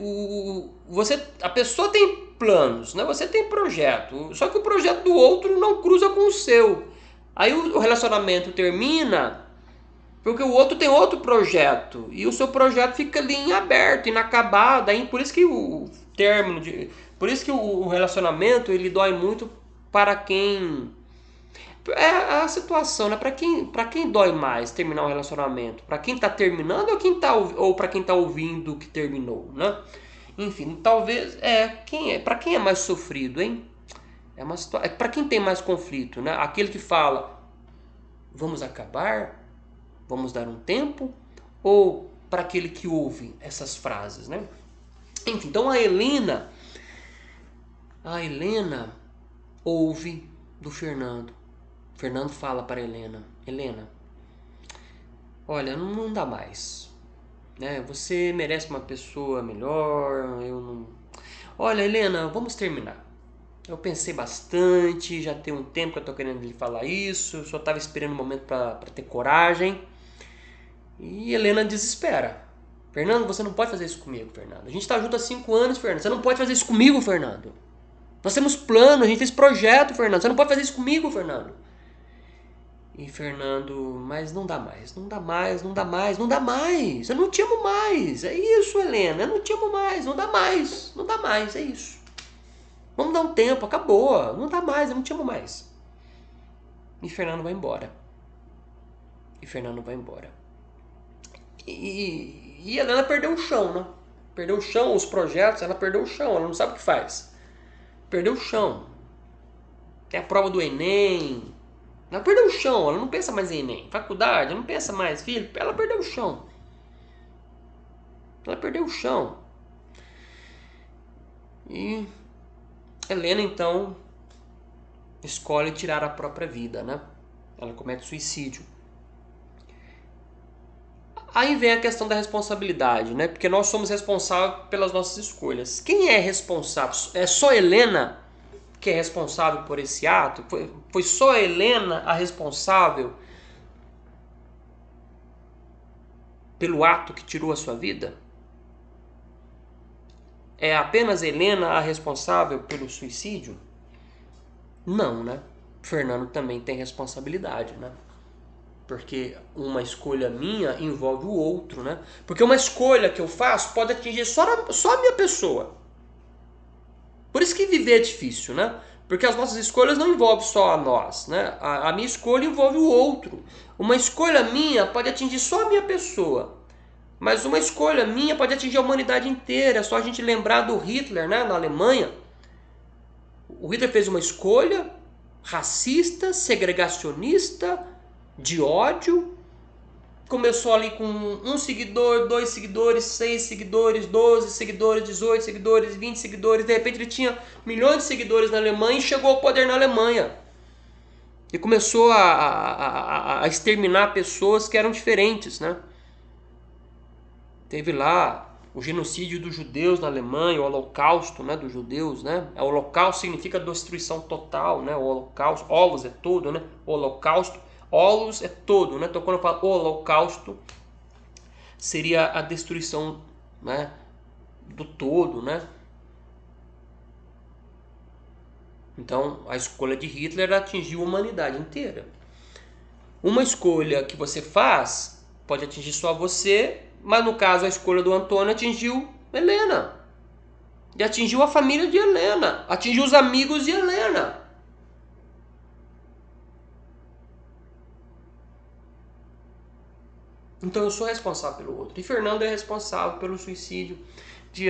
a pessoa tem planos, né? Você tem projeto, só que o projeto do outro não cruza com o seu. Aí o relacionamento termina porque o outro tem outro projeto e o seu projeto fica ali em aberto, inacabado. Aí, por isso que por isso que o relacionamento ele dói muito para quem é a situação, né? Para quem dói mais terminar um relacionamento? Para quem está terminando ou para quem tá ouvindo que terminou, né? Enfim, talvez para quem é mais sofrido, hein? Para quem tem mais conflito, né? Aquele que fala, vamos acabar, vamos dar um tempo, ou para aquele que ouve essas frases, né? Enfim, então a Helena ouve do Fernando. Fernando fala para Helena, olha, não dá mais, né? Você merece uma pessoa melhor, eu não. Olha, Helena, vamos terminar. Eu pensei bastante, já tem um tempo que eu tô querendo lhe falar isso, eu só tava esperando um momento para ter coragem. E Helena desespera. Fernando, você não pode fazer isso comigo, Fernando. A gente está junto há 5 anos, Fernando. Você não pode fazer isso comigo, Fernando. Nós temos plano, a gente fez projeto, Fernando. Você não pode fazer isso comigo, Fernando. E Fernando, mas não dá mais, não dá mais, não dá mais, não dá mais. Eu não te amo mais. É isso, Helena. Eu não te amo mais. Não dá mais. Não dá mais. É isso. Vamos dar um tempo. Acabou. Não dá mais. Eu não te amo mais. E Fernando vai embora. E Fernando vai embora. E Helena perdeu o chão, né? Perdeu o chão, os projetos, ela perdeu o chão. Ela não sabe o que faz. Perdeu o chão. Tem a prova do Enem. Ela perdeu o chão, ela não pensa mais em Enem. Faculdade, ela não pensa mais, filho. Ela perdeu o chão. Ela perdeu o chão. E Helena, então, escolhe tirar a própria vida, né? Ela comete suicídio. Aí vem a questão da responsabilidade, né? Porque nós somos responsáveis pelas nossas escolhas. Quem é responsável? É só Helena que é responsável por esse ato? Foi só Helena a responsável pelo ato que tirou a sua vida? É apenas Helena a responsável pelo suicídio? Não, né? Fernando também tem responsabilidade, né? Porque uma escolha minha envolve o outro, né? Porque uma escolha que eu faço pode atingir só a minha pessoa. Por isso que viver é difícil, né? Porque as nossas escolhas não envolvem só a nós, né? A minha escolha envolve o outro. Uma escolha minha pode atingir só a minha pessoa. Mas uma escolha minha pode atingir a humanidade inteira. É só a gente lembrar do Hitler, né? Na Alemanha. O Hitler fez uma escolha racista, segregacionista, de ódio. Começou ali com 1 seguidor, 2 seguidores, 6 seguidores, 12 seguidores, 18 seguidores, 20 seguidores. De repente ele tinha milhões de seguidores na Alemanha e chegou ao poder na Alemanha. E começou a exterminar pessoas que eram diferentes, né? Teve lá o genocídio dos judeus na Alemanha, o holocausto, né, dos judeus, né? O holocausto significa destruição total, né? O holocausto, holos é todo, né? O holocausto, holos é todo, né? Então quando eu falo holocausto, seria a destruição, né, do todo, né? Então a escolha de Hitler atingiu a humanidade inteira. Uma escolha que você faz pode atingir só você, mas no caso a escolha do Antônio atingiu Helena. E atingiu a família de Helena. Atingiu os amigos de Helena. Então eu sou responsável pelo outro. E Fernando é responsável pelo suicídio de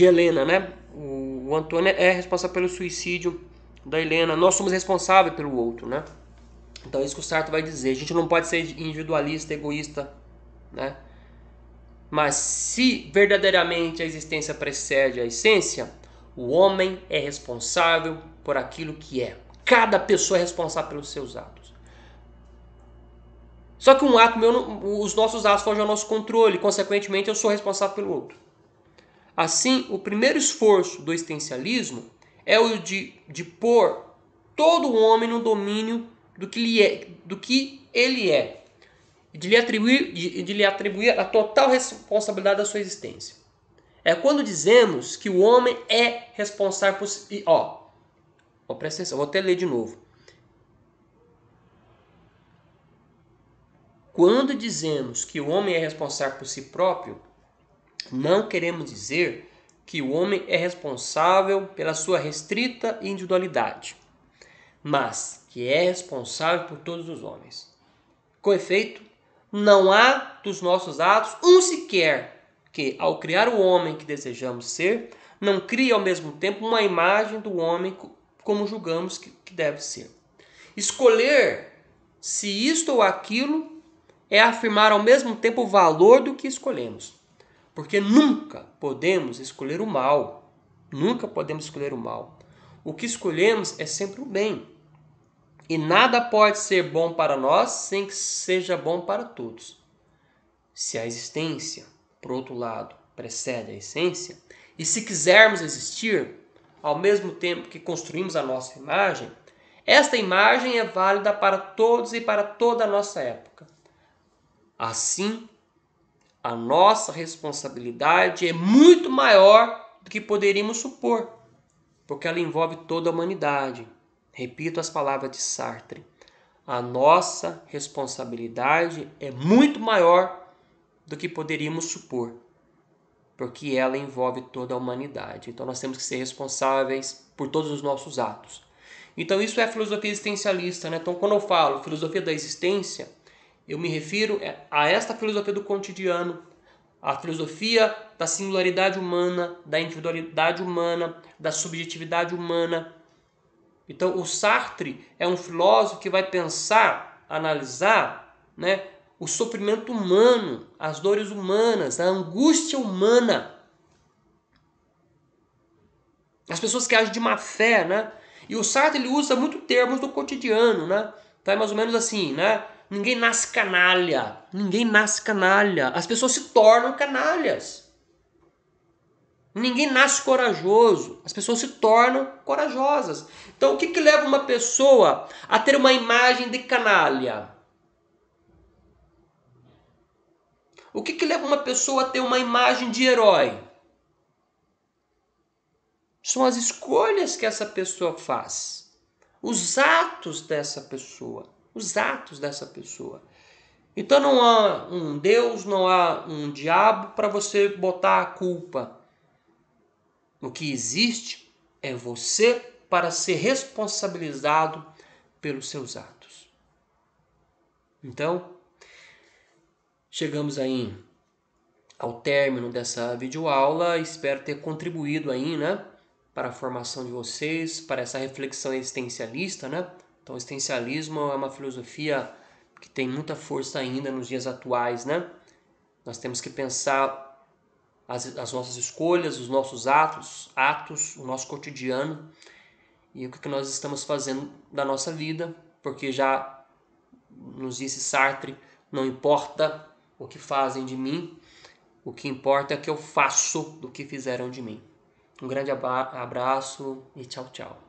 Helena, né? O Antônio é responsável pelo suicídio da Helena. Nós somos responsáveis pelo outro, né? Então é isso que o Sartre vai dizer. A gente não pode ser individualista, egoísta, né? Mas se verdadeiramente a existência precede a essência, o homem é responsável por aquilo que é. Cada pessoa é responsável pelos seus atos. Só que um ato meu, os nossos atos fogem ao nosso controle, consequentemente eu sou responsável pelo outro. Assim, o primeiro esforço do existencialismo é o de pôr todo o homem no domínio do que ele é. De lhe atribuir a total responsabilidade da sua existência. É quando dizemos que o homem é responsável por si. Presta atenção, vou até ler de novo. Quando dizemos que o homem é responsável por si próprio, não queremos dizer que o homem é responsável pela sua restrita individualidade, mas que é responsável por todos os homens. Com efeito, não há dos nossos atos um sequer que, ao criar o homem que desejamos ser, não crie ao mesmo tempo uma imagem do homem como julgamos que deve ser. Escolher se isto ou aquilo é afirmar ao mesmo tempo o valor do que escolhemos. Porque nunca podemos escolher o mal. Nunca podemos escolher o mal. O que escolhemos é sempre o bem. E nada pode ser bom para nós sem que seja bom para todos. Se a existência, por outro lado, precede a essência, e se quisermos existir, ao mesmo tempo que construímos a nossa imagem, esta imagem é válida para todos e para toda a nossa época. Assim, a nossa responsabilidade é muito maior do que poderíamos supor, porque ela envolve toda a humanidade. Repito as palavras de Sartre. A nossa responsabilidade é muito maior do que poderíamos supor, porque ela envolve toda a humanidade. Então nós temos que ser responsáveis por todos os nossos atos. Então isso é a filosofia existencialista, né? Então quando eu falo filosofia da existência, eu me refiro a esta filosofia do cotidiano, a filosofia da singularidade humana, da individualidade humana, da subjetividade humana. Então o Sartre é um filósofo que vai pensar, analisar, né, o sofrimento humano, as dores humanas, a angústia humana. As pessoas que agem de má fé, né? E o Sartre ele usa muito termos do cotidiano, né? Então é mais ou menos assim, né? Ninguém nasce canalha. Ninguém nasce canalha. As pessoas se tornam canalhas. Ninguém nasce corajoso. As pessoas se tornam corajosas. Então o que leva uma pessoa a ter uma imagem de canalha? O que leva uma pessoa a ter uma imagem de herói? São as escolhas que essa pessoa faz. Os atos dessa pessoa. Os atos dessa pessoa. Então não há um Deus, não há um diabo para você botar a culpa. O que existe é você para ser responsabilizado pelos seus atos. Então, chegamos aí ao término dessa videoaula. Espero ter contribuído aí, né, para a formação de vocês, para essa reflexão existencialista, né? Então, o existencialismo é uma filosofia que tem muita força ainda nos dias atuais, né? Nós temos que pensar as nossas escolhas, os nossos atos, o nosso cotidiano e o que nós estamos fazendo da nossa vida, porque já nos disse Sartre, não importa o que fazem de mim, o que importa é o que eu faço do que fizeram de mim. Um grande abraço e tchau, tchau.